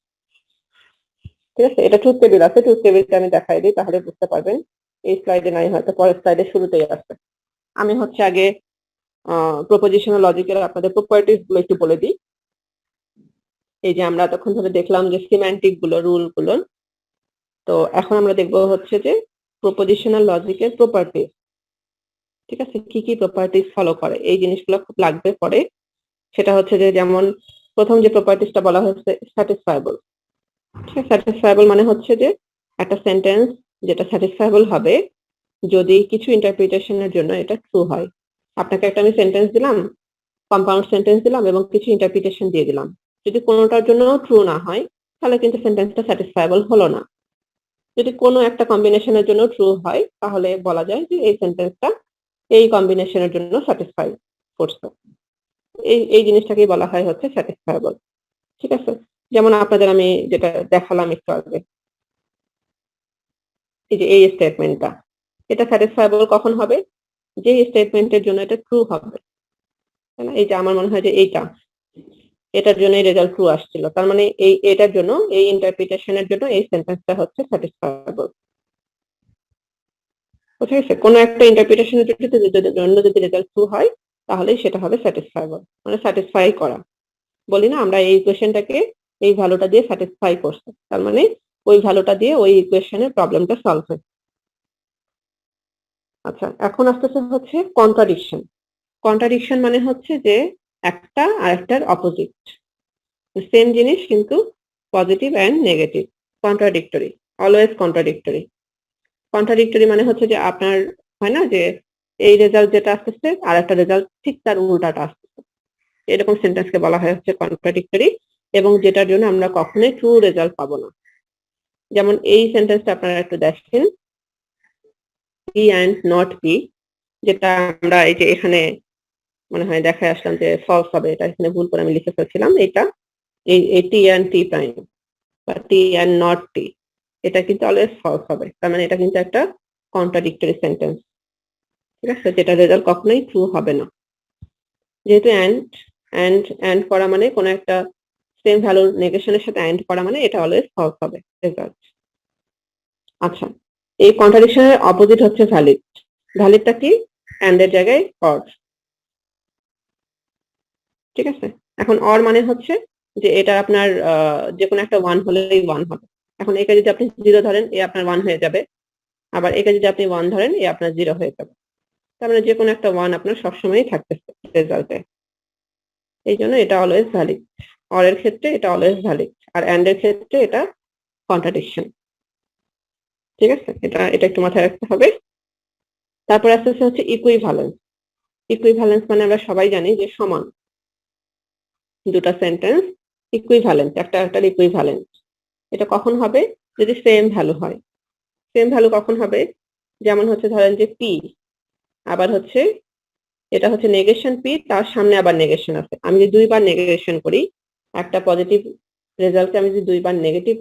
ঠিক আছে, এটা ট্রুথ টেবিল আছে, ট্রুথ টেবিলটা আমি দেখাই দিই তাহলে বুঝতে পারবেন। এই স্লাইডে নাই, হয়তো পরের স্লাইডে শুরুতেই আছে। আমি হচ্ছে আগে প্রপোজিশনাল লজিকের আপনাদের প্রপার্টিজ গুলো একটু বলে দিই। এই যে আমরা তখন ধরে দেখলাম যে সিম্যান্টিক গুলো, রুল গুলো, তো এখন আমরা দেখবো হচ্ছে যে প্রপোজিশনাল লজিকের প্রপার্টিজ। ঠিক আছে, কি কি প্রপার্টিজ ফলো করে এই জিনিসগুলো খুব লাগবে পরে। সেটা হচ্ছে যে যেমন প্রথম যে প্রপার্টিসটা বলা হচ্ছে স্যাটিসফায়েবল। ঠিক আছে, স্যাটিসফায়েবল মানে হচ্ছে যে একটা সেন্টেন্স যেটা স্যাটিসফায়েবল হবে যদি কিছু ইন্টারপ্রিটেশনের জন্য এটা ট্রু হয়। আপনাকে একটা আমি সেন্টেন্স দিলাম, কম্পাউন্ড সেন্টেন্স দিলাম এবং কিছু ইন্টারপ্রিটেশন দিয়ে দিলাম, যদি কোনোটার জন্য ট্রু না হয় তাহলে কিন্তু সেন্টেন্সটা স্যাটিসফায়েবল হলো না। যদি কোনো একটা কম্বিনেশনের জন্য ট্রু হয় তাহলে বলা যায় যে এই সেন্টেন্সটা এই কম্বিনেশনের জন্য স্যাটিসফাই করছে। এই জিনিসটাকেই বলা হয় হচ্ছে স্যাটিসফায়েবল। ঠিক আছে, যেমন আপনাদের আমি যেটা দেখালাম একটু আগে, এই যে এই স্টেটমেন্টটা, এটা স্যাটিসফায়েবল কখন হবে? যে স্টেটমেন্টের জন্য এটা ট্রু হবে, তাই না? এই যে আমার মনে হয় যে এটার জন্য রেজাল্ট ট্রু আসছিল, তার মানে এটার জন্য, এই ইন্টারপ্রিটেশনের জন্য এই সেন্টেন্সটা হচ্ছে স্যাটিসফায়েবল। বুঝে গেছে? কোনো একটা ইন্টারপ্রিটেশনের জন্য যদি রেজাল্ট ট্রু হয় তাহলে সেটা হবে স্যাটিসফায়েবল, মানে স্যাটিসফাই করা। বলি না আমরা এই ইকুয়েশনটাকে এই ভ্যালুটা দিয়ে স্যাটিসফাই করছে, তার মানে ওই ভ্যালুটা দিয়ে ওই ইকুয়েশনের প্রবলেমটা সলভ হয়। আচ্ছা, এখন আসতেছে হচ্ছে কন্ট্রাডিকশন। কন্ট্রাডিকশন মানে হচ্ছে যে একটা আরেকটার অপোজিট, সেম জিনিস কিন্তু positive and negative. Contradictory, always contradictory. Contradictory মানে হচ্ছে যে আপনার হয় না যে এই রেজাল্ট যেটা আসতেছে আর একটা রেজাল্ট ঠিক তার উল্টাটা আসতেছে, এরকম সেন্টেন্সকে বলা হয় হচ্ছে কন্ট্রাডিক্টরি, এবং যেটার জন্য আমরা কখনোই ট্রু রেজাল্ট পাবো না। যেমন এই সেন্টেন্সটা আপনারা একটু দেখেন, পি অ্যান্ড নট পি, যেটা আমরা এই যে এখানে মনে হয় দেখায় আসলাম যে ফলস হবে, এটা এখানে ভুল করে আমি লিখে ফেলছিলাম। এটা এই টি অ্যান্ড টি প্রাইম বা টি অ্যান্ড নট টি, এটা কিন্তু অলওয়েজ ফলস হবে, তার মানে এটা কিন্তু একটা কন্ট্রাডিক্টরি সেন্টেন্স। ঠিক আছে, যেটা রেজাল্ট কখনোই ট্রু হবে না। যেহেতু অ্যান্ড করা মানে কোনো একটা সেম ভ্যালুর নেগেশনের সাথে অ্যান্ড করা মানে এটা অলওয়েজ ফলস হবে রেজাল্ট। আচ্ছা, এই কন্ট্রাডিকশনের অপোজিট হচ্ছে ভ্যালিড। ভ্যালিডটা কি? অ্যান্ড এর জায়গায় অর। ঠিক আছে, এখন অর মানে হচ্ছে যে এটা আপনার যে কোনো একটা ওয়ান হলেই ওয়ান হবে। এখন একে যদি আপনি 0 ধরেন এ আপনার 1 হয়ে যাবে, আবার একে যদি আপনি 1 ধরেন এ আপনার 0 হয়ে যাবে। তার মানে যে কোনো একটা 1 আপনার সবসময়ই থাকতেছে রেজাল্টে, এই জন্য এটা অলওয়েজ ভ্যালিড। অর এর ক্ষেত্রে এটা অলওয়েজ ভ্যালিড, আর অ্যান্ড এর ক্ষেত্রে এটা কন্ট্রাডিকশন। ঠিক আছে, এটা একটু মাথায় রাখতে হবে। তারপর আস্তে আস্তে হচ্ছে ইকুইভ্যালেন্স। ইকুইভ্যালেন্স মানে আমরা সবাই জানি যে সমান, দুটা সেন্টেন্স ইকুইভ্যালেন্ট, একটার ইকুইভ্যালেন্ট। এটা কখন হবে? যদি সেম ভ্যালু হয়। সেম ভ্যালু কখন হবে? যেমন হচ্ছে ধরেন যে পি, আবার হচ্ছে এটা হচ্ছে নেগেশন পি, তার সামনে আবার নেগেশন আছে। আমি যদি দুইবার নেগেশন করি একটা পজিটিভ রেজাল্টকে, আমি যদি দুইবার নেগেটিভ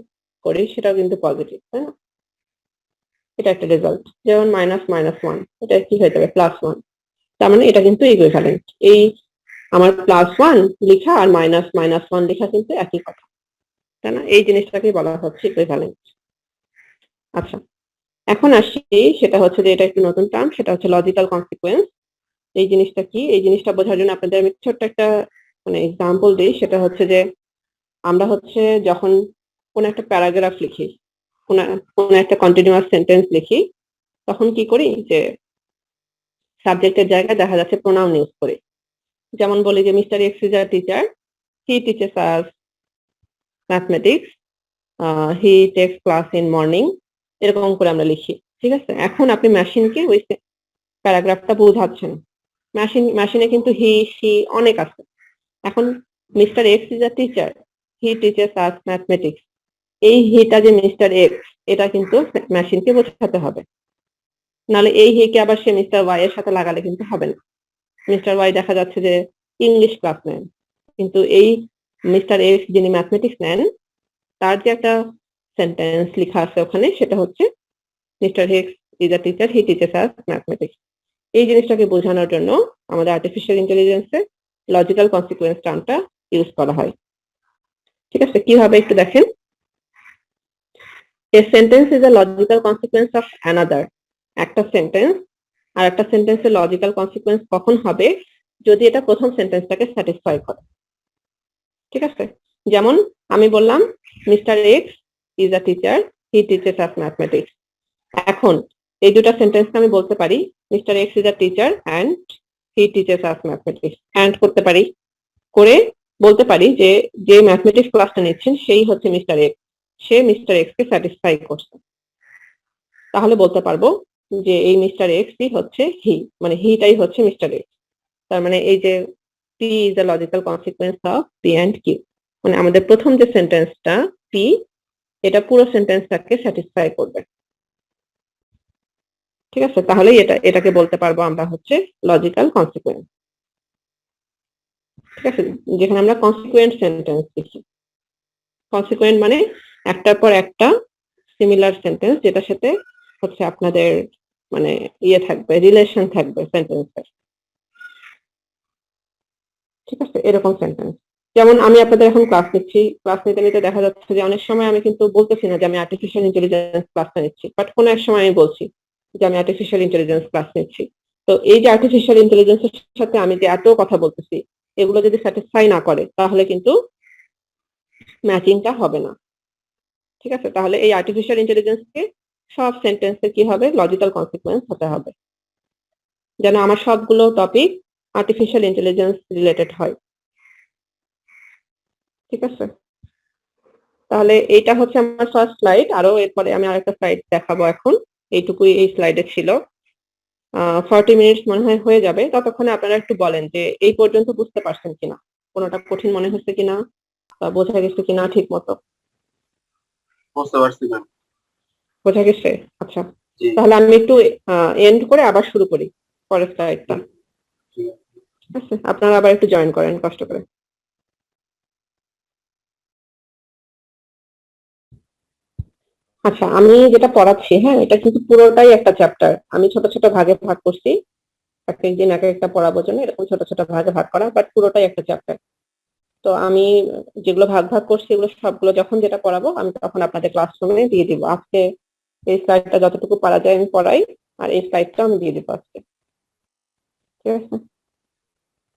করি সেটাও কিন্তু পজিটিভ, তাই না? এটা একটা রেজাল্ট। যেমন -1, এটা কি হয়ে যাবে? +1। তার মানে এটা কিন্তু ইকুইভ্যালেন্ট। এই আমার +1 লেখা আর -1 লেখা কিন্তু একই কথা, তাই না? এই জিনিসটাকে বলা হচ্ছে ইকুইভ্যালেন্ট। আচ্ছা, এখন আসি, সেটা হচ্ছে যে এটা একটু নতুন টার্ম, সেটা হচ্ছে লজিক্যাল কনসিকুয়েন্স। এই জিনিসটা কি? এই জিনিসটা বোঝার জন্য আপনাদের আমি ছোট্ট একটা মানে এক্সাম্পল দিই। সেটা হচ্ছে যে আমরা হচ্ছে যখন কোন একটা প্যারাগ্রাফ লিখি, কোন একটা কন্টিনিউয়াস সেন্টেন্স লিখি, তখন কি করি যে সাবজেক্টের জায়গায় দেখা যাচ্ছে প্রোনাউন ইউজ করি। যেমন বলি যে mister x is a teacher, he teaches us mathematics, he takes class in morning, এরকম করে আমরা লিখি। ঠিক আছে, এখন আপনি মেশিনকে ওই প্যারাগ্রাফটা বোঝাচ্ছেন। মেশিনে কিন্তু হি সি অনেক আছে। এখন mister x is a teacher, he teaches us mathematics, এই হিটা যে মিস্টার এক্স, এটা কিন্তু মেশিনকে বোঝাতে হবে। নাহলে এই হি কে আবার সে মিস্টার ওয়াই এর সাথে লাগালে কিন্তু হবে না। মিস্টার ওয়াই দেখা যাচ্ছে যে ইংলিশ ক্লাস নেন, কিন্তু এই মিস্টার এক্স যিনি ম্যাথমেটিক্স নেন, তার যে একটা সেন্টেন্স লেখা আছে ওখানে, সেটা হচ্ছে mister x is a teacher, he teaches us mathematics. এই জিনিসটাকে বোঝানোর জন্য আমাদের আর্টিফিশিয়াল ইন্টেলিজেন্সে লজিক্যাল কনসিকুয়েন্স টার্মটা ইউজ করা হয়। ঠিক আছে, কিভাবে একটু দেখেন। A sentence is a logical consequence of another. একটা সেন্টেন্স আর একটা সেন্টেন্সের লজিক্যাল কনসিকুয়েন্স কখন হবে, যদি এটা প্রথম সেন্টেন্সটাকে স্যাটিসফাই করে। ঠিক আছে, যেমন আমি বললাম mister x is a teacher, he teaches us mathematics. এখন এই দুটা সেন্টেন্সকে আমি বলতে পারি mister x is a teacher and he teaches us mathematics, and করতে পারি, করে বলতে পারি যে যে ম্যাথমেটিক্স ক্লাসটা নিচ্ছেন সেই হচ্ছে মিস্টার এক্স, সে মিস্টার এক্স কে স্যাটিসফাই করছে। তাহলে বলতে পারবো যে এই মিস্টার এক্সই হচ্ছে হি, মানে হিটাই হচ্ছে মিস্টার এক্স। তার মানে এই যে P is a logical consequence of P and Q, মানে আমাদের প্রথম যে সেন্টেন্সটা পি, এটা পুরো সেন্টেন্সটাকে স্যাটিসফাই করবে। ঠিক আছে, তাহলে এটাকে বলতে পারবো আমরা হচ্ছে লজিক্যাল কনসিকুয়েন্স। ঠিক আছে, যেখানে আমরা কনসিকুয়েন্ট সেন্টেন্স দেখি। কনসিকুয়েন্ট মানে একটার পর একটা সিমিলার সেন্টেন্স, যেটার সাথে হচ্ছে আপনাদের মানে ইয়ে থাকবে, রিলেশন থাকবে সেন্টেন্সের। ঠিক আছে, এরকম সেন্টেন্স। যেমন আমি আপনাদের এখন ক্লাস নিচ্ছি, ক্লাস নিতে নিতে দেখা যাচ্ছে যে অনেক সময় আমি কিন্তু বলতেছি না যে আমি আর্টিফিশিয়াল ইন্টেলিজেন্স ক্লাসটা নিচ্ছি, বাট কোনো এক সময় আমি বলছি যে আমি আর্টিফিশিয়াল ইন্টেলিজেন্স ক্লাস নিচ্ছি। তো এই যে আর্টিফিশিয়াল ইন্টেলিজেন্সের সাথে আমি যে এত কথা বলতেছি, এগুলো যদি স্যাটিসফাই না করে তাহলে কিন্তু ম্যাচিংটা হবে না। ঠিক আছে, তাহলে এই আর্টিফিশিয়াল ইন্টেলিজেন্সকে সব সেন্টেন্সে কি হবে, লজিক্যাল কনসিকুয়েন্স হতে হবে, যেন আমার সবগুলো টপিক আর্টিফিশিয়াল ইন্টেলিজেন্স রিলেটেড হয়। ঠিক আছে, তাহলে এইটা হচ্ছে আমার ফার্স্ট স্লাইড, আরো এরপরে আমি আরেকটা স্লাইড দেখাবো। এখন এইটুকুই এই স্লাইডে ছিল। 40 মিনিটস মনে হয় হয়ে যাবে, ততক্ষণে আপনারা একটু বলেন যে এই পর্যন্ত বুঝতে পারছেন কিনা, কোনোটা কঠিন মনে হচ্ছে কিনা বা বোঝা গেছে কিনা ঠিক মতো।
বুঝতে পারছি ম্যাম।
বোঝা গেছে? আচ্ছা,
জি।
তাহলে আমি একটু এন্ড করে আবার শুরু করি পরের স্লাইডটা।
ঠিক আছে।
ঠিক আছে, আপনারা আবার একটু জয়েন করেন কষ্ট করে। আচ্ছা, আমি যেটা পড়াচ্ছি, হ্যাঁ, এটা কিন্তু পুরোটাই একটা চ্যাপ্টার। আমি ছোট ছোট ভাগে ভাগ করছি, এক একদিন এক একটা পড়াবোর জন্য এরকম ছোট ছোট ভাগে ভাগ করা, বাট পুরোটাই একটা চ্যাপ্টার। তো আমি যেগুলো ভাগ ভাগ করছি এগুলো সবগুলো যখন যেটা পড়াবো আমি তখন আপনাদের ক্লাসরুমে দিয়ে দিব। আজকে এই স্লাইডটা যতটুকু পারা যায় আমি পড়াই, আর এই স্লাইডটা আমি দিয়ে দিব আজকে। ঠিক আছে,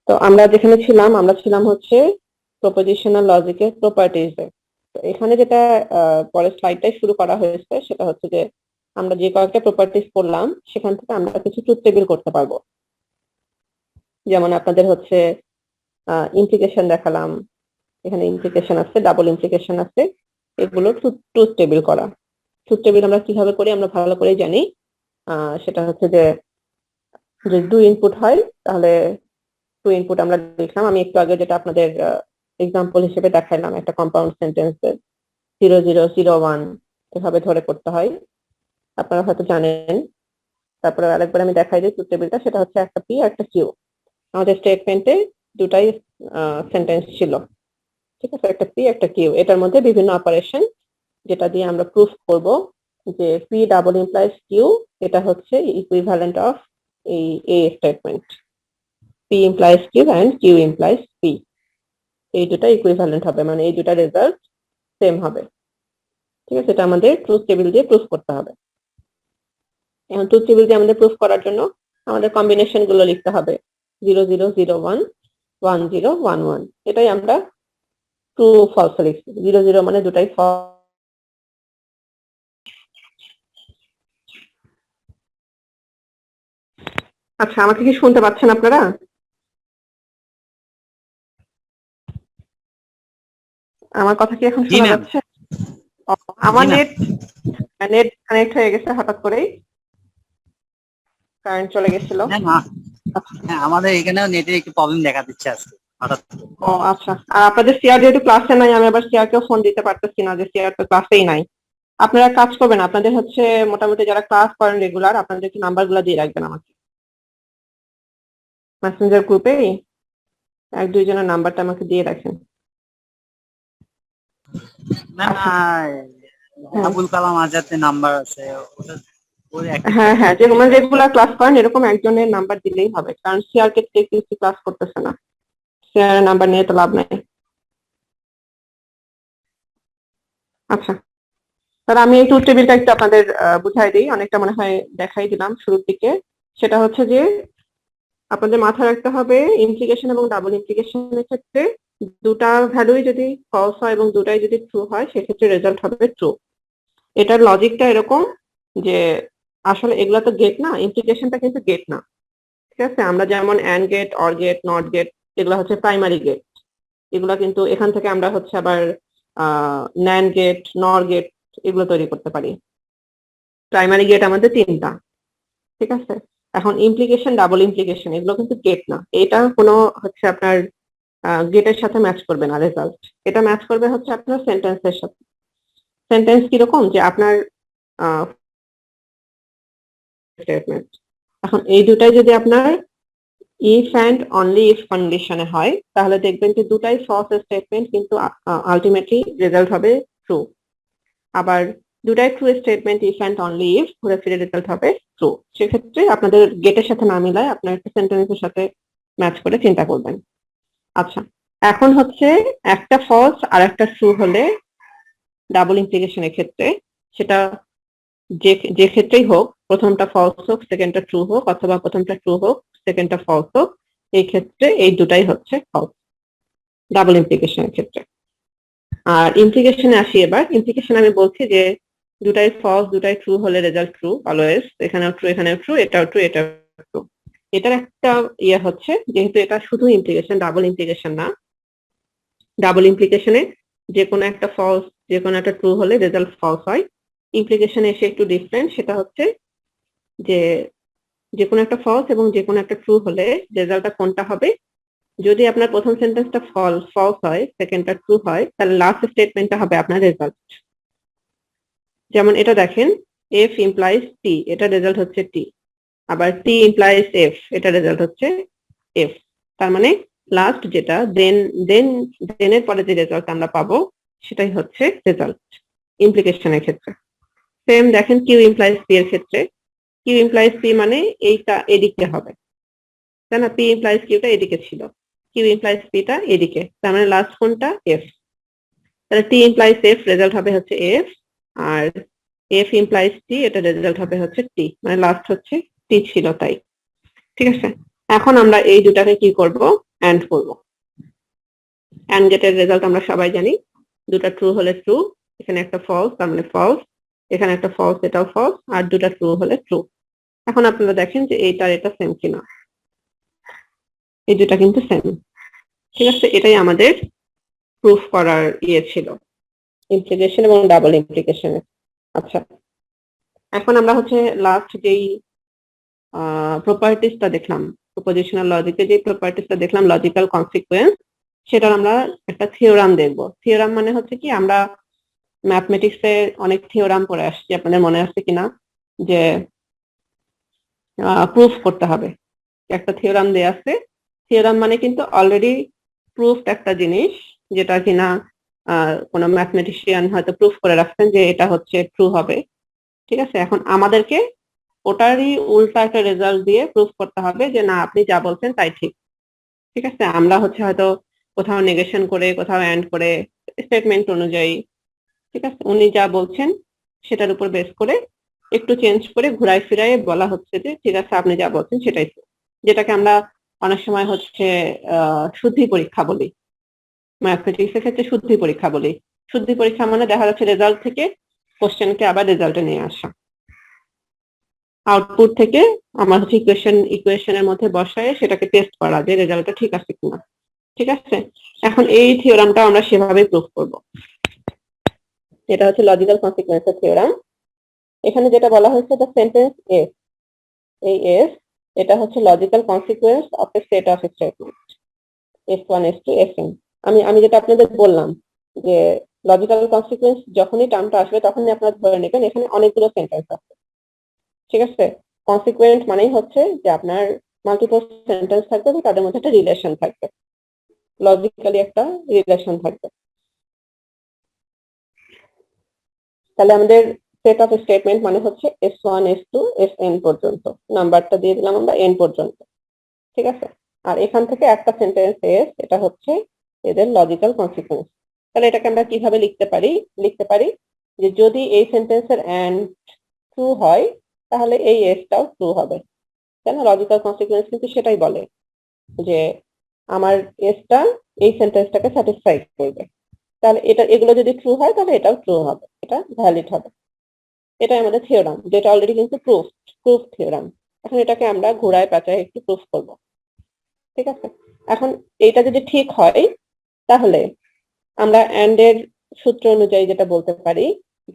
তো আমরা যেখানে ছিলাম, আমরা ছিলাম হচ্ছে প্রপোজিশনাল লজিকের প্রপার্টিজে। তো এখানে যেটা পরের স্লাইডটাই শুরু করা হয়েছে সেটা হচ্ছে যে আমরা যে কয়েকটা প্রপার্টিজ পড়লাম সেখান থেকে আমরা কিছু ট্রুথ টেবিল করতে পারবো। যেমন আপনাদের হচ্ছে ইমপ্লিকেশন দেখালাম, এখানে ইমপ্লিকেশন আছে, ডাবল ইমপ্লিকেশন আছে, এগুলো ট্রুথ টেবিল করা। ট্রুথ টেবিল আমরা কিভাবে করি আমরা ভালো করেই জানি। সেটা হচ্ছে যে যদি 2 ইনপুট হয় তাহলে 2 ইনপুট আমরা লিখলাম। আমি একটু আগে যেটা আপনাদের এক্সাম্পল হিসেবে দেখাইলাম, একটা কম্পাউন্ড সেন্টেন্সে 0 0 0 1 এভাবে ধরে করতে হয়, আপনারা হয়তো জানেন। তারপরে আরেকবার আমি দেখাই দিই ট্রুথ টেবিলটা, সেটা হচ্ছে একটা পি আর একটা কিউ। আমাদের স্টেটমেন্টে দুটাই সেন্টেন্স ছিল। ঠিক আছে, একটা পি একটা কিউ, এটার মধ্যে বিভিন্ন অপারেশন যেটা দিয়ে আমরা প্রুফ করব যে পি ডাবল ইমপ্লাইজ কিউ, এটা হচ্ছে ইকুইভ্যালেন্ট অফ এই এ statement. P implies Q and Q implies P, এই দুটা ইকুইভ্যালেন্ট হবে, মানে এই দুটা রেজাল্ট সেম হবে। ঠিক আছে, এটা আমাদের ট্রুথ টেবিল দিয়ে প্রুফ করতে হবে। এখন ট্রুথ টেবিল দিয়ে আমাদের প্রুফ করার জন্য আমাদের কম্বিনেশন গুলো লিখতে হবে, 0 0 0 1 1 0 1 1। এটাই আমরা ট্রু ফলস লিখছি। 0 0 মানে দুটাই ফলস। আচ্ছা, আমাকে কি শুনতে পাচ্ছেন আপনারা? আমার কথা কি এখন
জি
শোনা
ম্যাম।
যাচ্ছে? আমার
জি ম্যাম।
নেট কানেক্ট হয়ে গেছে হঠাৎ করেই, কারেন্ট চলে গেছিল।
হ্যাঁ, আমাদের এখানেও নেটের একটু প্রবলেম দেখা দিচ্ছে আজকে হঠাৎ করে।
ও আচ্ছা, আর আপনাদের সিআর যেহেতু ক্লাসে নাই, আমি আবার সিআর কেও ফোন দিতে পারতেছি না যে সিআর তো ক্লাসেই নাই। আপনারা কাজ করবেন, আপনাদের হচ্ছে মোটামুটি যারা ক্লাস করেন রেগুলার, আপনাদের একটু নাম্বার গুলা দিয়ে রাখবেন আমাকে মেসেঞ্জার গ্রুপে, 1 2 জনের নাম্বারটা আমাকে দিয়ে রাখেন।
ম্যাম,
আচ্ছা।
আবুল কালাম আজাদের নাম্বার আছে, ওটা ওর একটা
হ্যাঁ হ্যাঁ, যে মানে রেগুলার ক্লাস করেন এরকম একজনের নাম্বার দিলেই হবে, কারণ সিআর কে ক্লাস করতেছে না, সিআর নাম্বার নিয়ে তো লাভ নাই। আচ্ছা, তাহলে আমি এই ট্রুথ টেবিলটা একটু আপনাদের বুঝাই দিই, অনেকটা মনে হয় দেখাই দিলাম শুরুর দিকে। সেটা হচ্ছে যে আপনাদের মাথায় রাখতে হবে ইমপ্লিকেশন এবং ডাবল ইমপ্লিকেশনের ক্ষেত্রে দুটা ভ্যালুই যদি ফলস হয় এবং দুটাই যদি ট্রু হয় সেক্ষেত্রে রেজাল্ট হবে ট্রু। এটার লজিকটা এরকম যে আসলে এগুলা তো গেট না, ইমপ্লিকেশনটা কিন্তু গেট না। ঠিক আছে, আমরা যেমন and gate, or gate, not gate, এগুলো হচ্ছে প্রাইমারি গেট। এগুলা কিন্তু এখান থেকে আমরা হচ্ছে আবার ন্যান্ড গেট, নর গেট এগুলো তৈরি করতে পারি। প্রাইমারি গেট আমাদের তিনটা। ঠিক আছে, এখন ইমপ্লিকেশন, ডাবল ইমপ্লিকেশন এগুলো কিন্তু গেট না। এটা কোনো হচ্ছে আপনার গেটের সাথে ম্যাচ করবে না রেজাল্ট, এটা ম্যাচ করবে হচ্ছে আপনার সেন্টেন্সের সাথে। সেন্টেন্স কিরকম, যে আপনার স্টেটমেন্ট। এখন এই দুটাই যদি আপনার ইফ অ্যান্ড অনলি ইফ কন্ডিশনে হয় তাহলে দেখবেন যে দুটাই ফলস স্টেটমেন্ট, কিন্তু আলটিমেটলি রেজাল্ট হবে ট্রু। আবার দুটাই true statement, if and only if, ঘুরে ফিরে রেজাল্ট হবে ট্রু। সেক্ষেত্রে আপনাদের গেটের সাথে না মিলায় আপনার একটা সেন্টেন্সের সাথে ম্যাচ করে চিন্তা করবেন। আচ্ছা, এখন হচ্ছে একটা ফলস আর একটা ট্রু হলে ডাবল ইমপ্লিকেশনের ক্ষেত্রে, সেটা যে যে ক্ষেত্রেই হোক, প্রথমটা ফলস হোক সেকেন্ডটা ট্রু হোক, অথবা প্রথমটা ট্রু হোক সেকেন্ডটা ফলস হোক, এই ক্ষেত্রে এই দুটাই হচ্ছে ফলস ডাবল ইমপ্লিকেশনের ক্ষেত্রে। আর ইমপ্লিকেশনে আসি এবার। ইমপ্লিকেশন আমি বলছি যে দুটাই ফলস দুটাই ট্রু হলে রেজাল্ট ট্রু অলওয়েজ, এখানেও ট্রু এখানেও ট্রু, এটাও ট্রু এটাও ট্রু। এটার একটা ইয়ে হচ্ছে, যেহেতু এটা শুধু ইমপ্লিকেশন ডাবল ইমপ্লিকেশন না, ডাবল ইমপ্লিকেশনে যে কোনো একটা ফলস যে কোনো একটা ট্রু হলে রেজাল্ট ফলস হয়। ইমপ্লিকেশনে এসে একটু ডিফারেন্ট, সেটা হচ্ছে যে যে কোনো একটা ফলস এবং যে কোনো একটা ট্রু হলে রেজাল্টটা কোনটা হবে। যদি আপনার প্রথম সেন্টেন্সটা ফলস হয়, সেকেন্ডটা ট্রু হয়, তাহলে লাস্ট স্টেটমেন্টটা হবে আপনার রেজাল্ট। যেমন এটা দেখেন, এফ ইমপ্লাইজ টি, এটা রেজাল্ট হচ্ছে টি। আবার টি ইমপ্লাইজ এফ, এটা রেজাল্ট হচ্ছে এফ। তার মানে লাস্ট যেটা দেন দেন দেনের পরে যে রেজাল্ট আমরা পাবো সেটাই হচ্ছে রেজাল্ট ইমপ্লিকেশনের ক্ষেত্রে। সেম দেখেন কিউ ইমপ্লাইজ পি এর ক্ষেত্রে, কিউ ইমপ্লাইজ পি মানে এইটা এদিকে হবে, তাই না? পি ইমপ্লাইজ কিউটা এদিকে ছিল, কিউ ইমপ্লাইজ পিটা এদিকে, তার মানে লাস্ট কোনটা এফ। তাহলে টি ইমপ্লাইজ এফ রেজাল্ট হবে হচ্ছে এফ, আর এফ ইমপ্লাইজ টি, এটা রেজাল্ট হবে হচ্ছে টি, মানে লাস্ট হচ্ছে টি ছিল তাই। ঠিক আছে, এখন আমরা এই দুটাকে কি করব, অ্যান্ড করব। অ্যান্ড গেটের রেজাল্ট আমরা সবাই জানি, দুটা ট্রু হলে ট্রু, এখানে একটা ফলস তার মানে ফলস, এখানে একটা ফলস এটাও ফলস, আর দুটা ট্রু হলে ট্রু। এখন আপনারা দেখেন যে এইটার এটা সেম কিনা, এই দুটা কিন্তু সেম। ঠিক আছে, এটাই আমাদের প্রুফ করার ইয়ে ছিল, ইমপ্লিকেশন এবং ডাবল ইমপ্লিকেশনের। আচ্ছা, এখন আমরা হচ্ছে লাস্ট যেই প্রপার্টিসটা দেখলাম, প্রপোজিশনাল লজিকে যে প্রপার্টিসটা দেখলাম, লজিক্যাল কনসিকুয়েন্স, সেটার আমরা একটা থিওরাম দেখব। থিওরাম মানে হচ্ছে কি, আমরা ম্যাথমেটিক্সে অনেক থিওরাম পড়ে আসছি, আপনাদের মনে আছে কিনা, যে প্রুফ করতে হবে। একটা থিওরাম দেয়া আছে, থিওরাম মানে কিন্তু অলরেডি প্রুফ একটা জিনিস, যেটা কিনা কোনো ম্যাথমেটিশিয়ান হয়তো প্রুফ করে রাখছেন যে এটা হচ্ছে ট্রু হবে। ঠিক আছে, এখন আমাদেরকে ওটারই উল্টা একটা রেজাল্ট দিয়ে প্রুফ করতে হবে যে না, আপনি যা বলছেন তাই ঠিক। ঠিক আছে, আমরা হচ্ছে হয়তো কোথাও নেগেশন করে কোথাও অ্যান্ড করে স্টেটমেন্ট অনুযায়ী, ঠিক আছে, উনি যা বলছেন সেটার উপর বেস করে একটু চেঞ্জ করে ঘুরাই ফিরাই বলা হচ্ছে যে ঠিক আছে আপনি যা বলছেন সেটাই ঠিক। যেটাকে আমরা অনেক সময় হচ্ছে শুদ্ধি পরীক্ষা বলি, ম্যাথমেটিক্সের ক্ষেত্রে শুদ্ধি পরীক্ষা বলি। শুদ্ধি পরীক্ষা মানে দেখা যাচ্ছে রেজাল্ট থেকে কোশ্চেনকে আবার রেজাল্টে নিয়ে আসা, আউটপুট থেকে আমার হচ্ছে ইকুয়েশনের মধ্যে বসায় সেটাকে টেস্ট করা যে রেজাল্টটা ঠিক আছে কিনা। ঠিক আছে, এখন এই থিওরামটা আমরা সেভাবে প্রুফ করব। এটা হচ্ছে লজিক্যাল কনসিকুয়েন্সের থিওরাম। এখানে যেটা বলা হয়েছে দ্য সেন্টেন্স এফ, এই এফ এটা হচ্ছে logical consequence of A set of statement S1 S2 Sn। আমি যেটা আপনাদের বললাম যে লজিক্যাল কনসিকুয়েন্স যখনই টার্মটা আসবে তখনই আপনারা ধরে নেবেন এখানে অনেকগুলো সেন্টেন্স আছে। ঠিক আছে, কনসিকুয়েন্ট মানেই হচ্ছে যে আপনার মাল্টিপল সেন্টেন্স থাকবে এবং তাদের মধ্যে একটা রিলেশন থাকবে, লজিক্যালি একটা রিলেশন থাকবে। তাহলে আমাদের সেট অফ স্টেটমেন্ট মানে হচ্ছে S1 S2 Sn পর্যন্ত, নাম্বারটা দিয়ে দিলাম আমরা n পর্যন্ত, ঠিক আছে। আর এখান থেকে একটা সেন্টেন্স এস, এটা হচ্ছে এদের লজিক্যাল কনসিকুয়েন্স। তাহলে এটাকে আমরা কিভাবে লিখতে পারি যে যদি এই সেন্টেন্সের এন্ড ট্রু হয় তাহলে এই এসটাও ট্রু হবে, তাই না? লজিক্যাল কনসিকুয়েন্স কিন্তু সেটাই বলে যে আমার এসটা এই সেন্টেন্সটাকে স্যাটিসফাই করবে, তাহলে এগুলো যদি ট্রু হয় তাহলে এটাও ট্রু হবে, এটা ভ্যালিড হবে। এটাই আমাদের থিওরাম, যেটা অলরেডি কিন্তু প্রুফ থিওরাম। এখন এটাকে আমরা ঘোড়ায় পেঁচায় একটু প্রুফ করব, ঠিক আছে। এখন এইটা যদি ঠিক হয় তাহলে আমরা এন্ড এর সূত্র অনুযায়ী যেটা বলতে পারি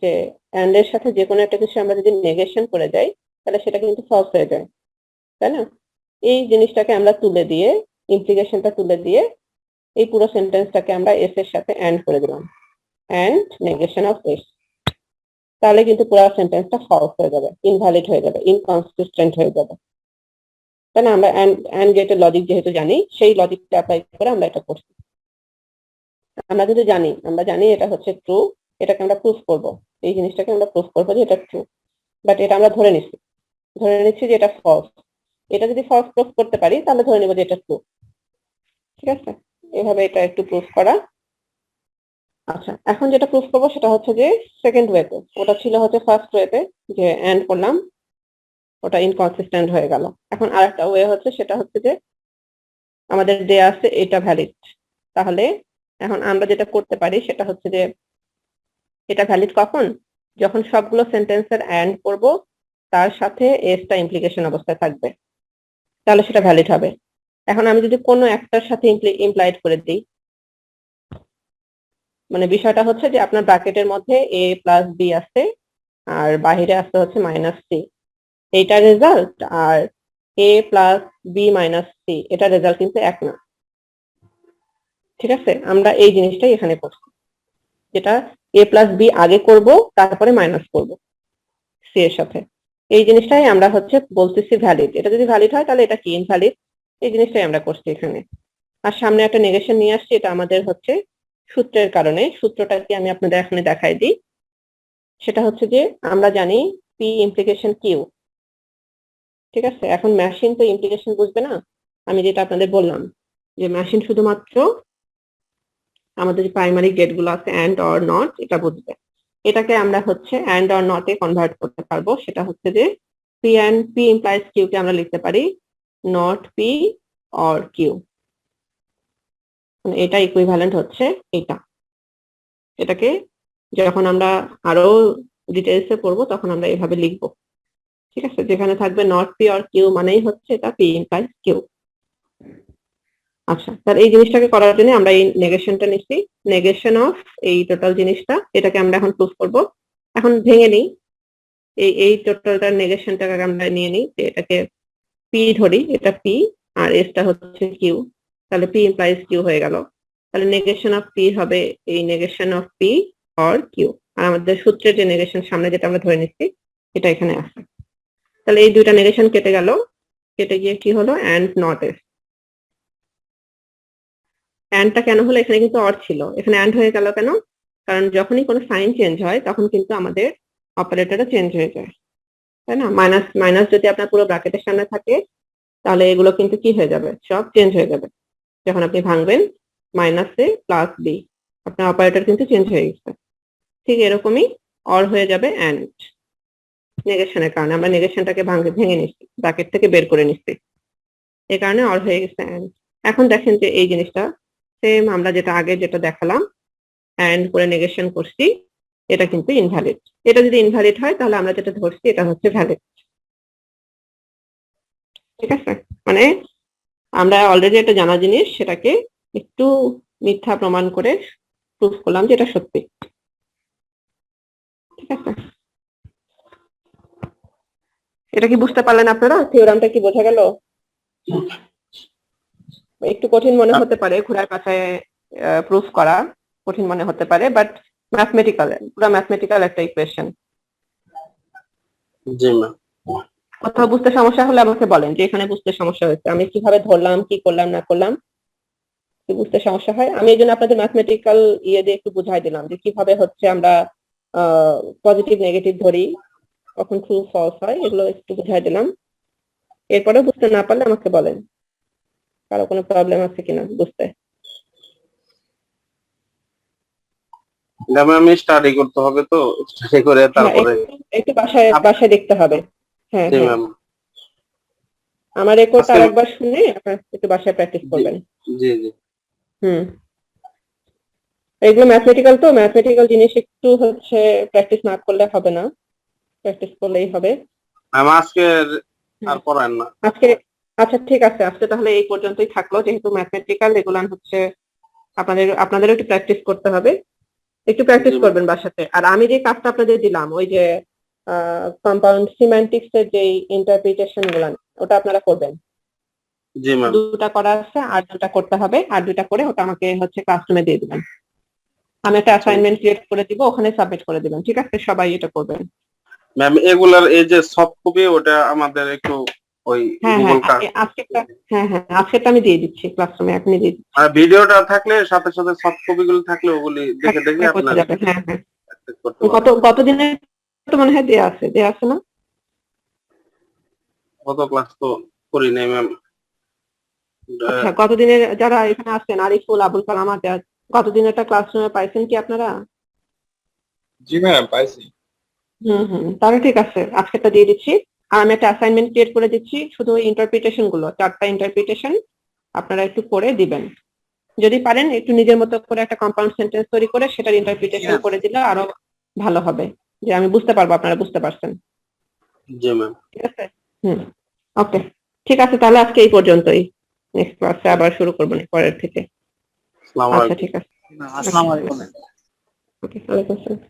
যে এন্ড এর সাথে যে কোনো একটা কিছু আমরা যদি নেগেশন করে যাই তাহলে সেটা কিন্তু ফলস হয়ে যায়, তাই না? এই জিনিসটাকে আমরা তুলে দিয়ে, ইমপ্লিকেশনটা তুলে দিয়ে এই পুরো সেন্টেন্সটাকে আমরা এস এর সাথে এন্ড করে দিলাম, এন্ড নেগেশন অফ এস, তাহলে কিন্তু পুরো সেন্টেন্সটা ফলস হয়ে যাবে, ইনভ্যালিড হয়ে যাবে, ইনকনসিস্টেন্ট হয়ে যাবে, তাই না? আমরা এন্ড গেটের লজিক যেহেতু জানি, সেই লজিকটা অ্যাপ্লাই করে আমরা এটা করছি। আমরা যদি জানি এটা হচ্ছে ট্রু, এটাকে আমরা প্রুফ করব, এই জিনিসটাকে আমরা প্রুফ করবো যে এটা ট্রু, বাট এটা আমরা ধরে নিচ্ছি যে এটা ফলস। এটা যদি ফলস প্রুফ করতে পারি তাহলে ধরে নিব যে এটা ট্রু, ঠিক আছে। এভাবে এটা একটু প্রুফ করা। আচ্ছা, এখন যেটা প্রুফ করবো সেটা হচ্ছে যে সেকেন্ড ওয়েতে, ওটা ছিল হচ্ছে ফার্স্ট ওয়েতে যে এন্ড করলাম, ওটা ইনকনসিস্টেন্ট হয়ে গেল। এখন আরেকটা ওয়ে হচ্ছে, সেটা হচ্ছে যে আমাদের দেয়া আছে এটা ভ্যালিড, তাহলে এখন আমরা যেটা করতে পারি সেটা হচ্ছে যে এটা ভ্যালিড কখন, যখন সবগুলো সেন্টেন্সের এন্ড করব তার সাথে এসটা ইমপ্লিকেশন অবস্থায় থাকবে, তাহলে সেটা ভ্যালিড হবে। এখন আমি যদি কোনো একটার সাথে ইমপ্লাইড করে দিই, মানে বিষয়টা হচ্ছে যে আপনার ব্র্যাকেটের মধ্যে a প্লাস b আছে আর বাহিরে আসতে হচ্ছে মাইনাস c, এইটা রেজাল্ট আর a plus b minus c এটা রেজাল্ট কিন্তু এক না, ঠিক আছে। আমরা এই জিনিসটাই এখানে করছি, যেটা a প্লাস b আগে করব তারপরে মাইনাস করব c এর সাথে, এই জিনিসটাই আমরা হচ্ছে বলতেছি ভ্যালিড। এটা যদি ভ্যালিড হয় তাহলে এটা কি ইনভ্যালিড, এই জিনিসটাই আমরা করছি এখানে। আর সামনে একটা নেগেশন নিয়ে আসছি, এটা আমাদের হচ্ছে সূত্রের কারণে। সূত্রটা কি আমি আপনাদের এখানে দেখাই দিই। সেটা হচ্ছে যে আমরা জানি পি ইমপ্লিকেশন কিউ, ঠিক আছে। এখন মেশিন তো ইমপ্লিকেশন বুঝবে না, আমি যেটা আপনাদের বললাম যে মেশিন শুধুমাত্র আমাদের যে প্রাইমারি গেট গুলো আছে এন্ড অর নট এটা বুঝবে। এটাকে আমরা হচ্ছে এন্ড অর নট এ কনভার্ট করতে পারবো, সেটা হচ্ছে যে পি ইমপ্লাইজ কিউ কে আমরা লিখতে পারি নট পি অর কিউ, এটা ইকুইভ্যালেন্ট হচ্ছে এটা। এটাকে যখন আমরা আরো ডিটেইলসে পড়বো তখন আমরা এভাবে লিখবো, ঠিক আছে। যেখানে থাকবে নট পি অর কিউ মানেই হচ্ছে এটা পি ইমপ্লাইজ কিউ। আচ্ছা, তাহলে এই জিনিসটাকে করার জন্য আমরা এই নেগেশনটা নিচ্ছি, নেগেশন অফ এই টোটাল জিনিসটা, এটাকে আমরা এখন প্রুফ করব। এখন ভেঙে নিই, এই টোটালটার নেগেশনটাকে আমরা নিয়ে নিই, এটাকে পি ধরি, এটা পি আর এসটা হচ্ছে কিউ, তাহলে পি ইমপ্লাইজ কিউ হয়ে গেল। তাহলে নেগেশন অফ পি হবে এই negation of P or Q, আর আমাদের সূত্রের যে নেগেশন সামনে যেটা আমরা ধরে নিচ্ছি এটা এখানে আছে। তাহলে এই দুইটা নেগেশন কেটে গেল, কেটে গিয়ে কি হলো এন্ড নট এস। এন্ডটা কেন হলো, এখানে কিন্তু অর ছিল, এখানে এন্ড হয়ে গেল কেন, কারণ যখনই কোনো সাইন চেঞ্জ হয় তখন কিন্তু আমাদের অপারেটরটা চেঞ্জ হয়ে যায়, তাই না? মাইনাস মাইনাস যদি আপনার পুরো ব্র্যাকেটের সামনে থাকে তাহলে এগুলো কিন্তু কি হয়ে যাবে, সব চেঞ্জ হয়ে যাবে। যখন আপনি ভাঙবেন মাইনাস এ প্লাস বি, আপনার অপারেটর কিন্তু চেঞ্জ হয়ে গেছে। ঠিক এরকমই অর হয়ে যাবে এন্ড, নেগেশনের কারণে আমরা নেগেশনটাকে ভেঙে নিচ্ছি, ব্র্যাকেট থেকে বের করে নিচ্ছি, এই কারণে অর হয়ে গেছে এন্ড। এখন দেখেন যে এই জিনিসটা সেম আমরা যেটা আগে যেটা দেখালাম এন্ড করে নেগেশন করছি, এটা কিন্তু ইনভ্যালিড। এটা যদি ইনভ্যালিড হয় তাহলে আমরা যেটা ধরছি এটা হচ্ছে ভ্যালিড, ঠিক আছে। মানে আমরা অলরেডি একটা জানা জিনিস সেটাকে একটু মিথ্যা প্রমাণ করে প্রুফ করলাম যে এটা সত্যি, ঠিক আছে। এটা কি বুঝতে পারলেন আপনারা? থিওরামটা কি বোঝা গেল? একটু কঠিন মনে হতে পারে, ঘোড়ার পাছায় প্রুফ করা কঠিন মনে হতে পারে, বাট ম্যাথমেটিক্যাল, পুরো ম্যাথমেটিক্যাল একটা ইকুয়েশন।
জি ম্যাম।
কোথাও বুঝতে সমস্যা হলে আমাকে বলেন যে এখানে বুঝতে সমস্যা হয়েছে, আমি কিভাবে ধরলাম, কি করলাম না করলাম, কি বুঝতে সমস্যা হয়। আমি এই জন্য আপনাদের ম্যাথমেটিক্যাল ইয়ে দিয়ে একটু বুঝাই দিলাম যে কিভাবে হচ্ছে আমরা পজিটিভ নেগেটিভ ধরি, কখন ট্রু ফলস হয়, এগুলো একটু বুঝাই দিলাম। এরপরে বুঝতে না পারলে আমাকে বলেন কারো কোনো প্রবলেম আছে কিনা বুঝতে।
ম্যাম আমি স্টাডি করতে হবে তো, স্টাডি করে
হ্যাঁ,
তারপরে।
একটু বাসায় দেখতে হবে। হ্যাঁ
জি
হ্যাঁ,
ম্যাম।
আমার রেকর্ড
আজকে-
আরেকবার শুনে আপনার একটু বাসায় প্র্যাকটিস করবেন।
জি জি।
হুম, এগুলো ম্যাথমেটিক্যাল জিনিস একটু হচ্ছে প্র্যাকটিস না করলে হবে না, প্র্যাকটিস করলেই হবে।
ম্যাম আজকে আর পড়ান না।
আজকে আচ্ছা ঠিক আছে, আজকে তাহলে এই পর্যন্তই থাকলো, যেহেতু ম্যাথমেটিক্যাল এগুলান হচ্ছে আপনাদেরও একটু প্র্যাকটিস করতে হবে, একটু প্র্যাকটিস
জি, ম্যাম।
করবেন বাসাতে। আর আমি যে কাজটা আপনাদের দিলাম, ওই যে কম্পাউন্ড সিম্যান্টিক্স এর যে ইন্টারপ্রিটেশন গুলান, ওটা আপনারা করবেন।
জি ম্যাম।
দুটা করা আছে, আর দুটা করতে হবে, আর দুটা করে ওটা আমাকে হচ্ছে ক্লাসরুমে দিয়ে দিবেন। আমি একটা অ্যাসাইনমেন্ট ক্রিয়েট করে দিব, ওখানে সাবমিট করে দিবেন। ঠিক আছে, সবাই এটা করবেন।
ম্যাম এগুলার এই যে সফট কপি ওটা আমাদের একটু ওই
হ্যাঁ
গুগল
আজকেরটা আমি দিয়ে দিচ্ছি ক্লাসরুমে, এখনই দিয়ে দিচ্ছি।
আর ভিডিওটা থাকলে সাথে সাথে সফট কপি গুলো থাকলে ওগুলি দেখে দেখে
করতে
আপনার
যাবে। হ্যাঁ হ্যাঁ,
practice করতে পারবেন।
গতদিনে তো মনে হয় দেয়া আছে না?
কত ক্লাস তো করি নাই ম্যাম।
আচ্ছা, গতদিনের যারা এখানে আছেন, আরিফুল, আবুল কালাম, আজাদ, গতদিনেরটা ক্লাসরুমে পাইছেন কি আপনারা?
জি ম্যাম পাইছি।
তাহলে ঠিক আছে, আজকেরটা দিয়ে দিচ্ছি। আর আমি একটা অ্যাসাইনমেন্ট ক্রিয়েট করে দিচ্ছি, শুধু ইন্টারপ্রিটেশন গুলো, 4টা ইন্টারপ্রিটেশন আপনারা একটু করে দিবেন। যদি পারেন একটু নিজের মতো করে একটা কম্পাউন্ড সেন্টেন্স তৈরি করে সেটার ইন্টারপ্রিটেশন করে দিলে আরো ভালো হবে, যে আমি বুঝতে পারবো আপনারা বুঝতে পারছেন।
জি ম্যাম।
ঠিক আছে, ওকে, ঠিক আছে, তাহলে আজকে এই পর্যন্তই। নেক্সট ক্লাসে আবার শুরু করবো পরের থেকে।
আসসালামু
আচ্ছা
আলাইকুম।
ঠিক আছে,
আসসালামু আলাইকুম।
ওকে, ওয়ালাইকুম আসসালাম।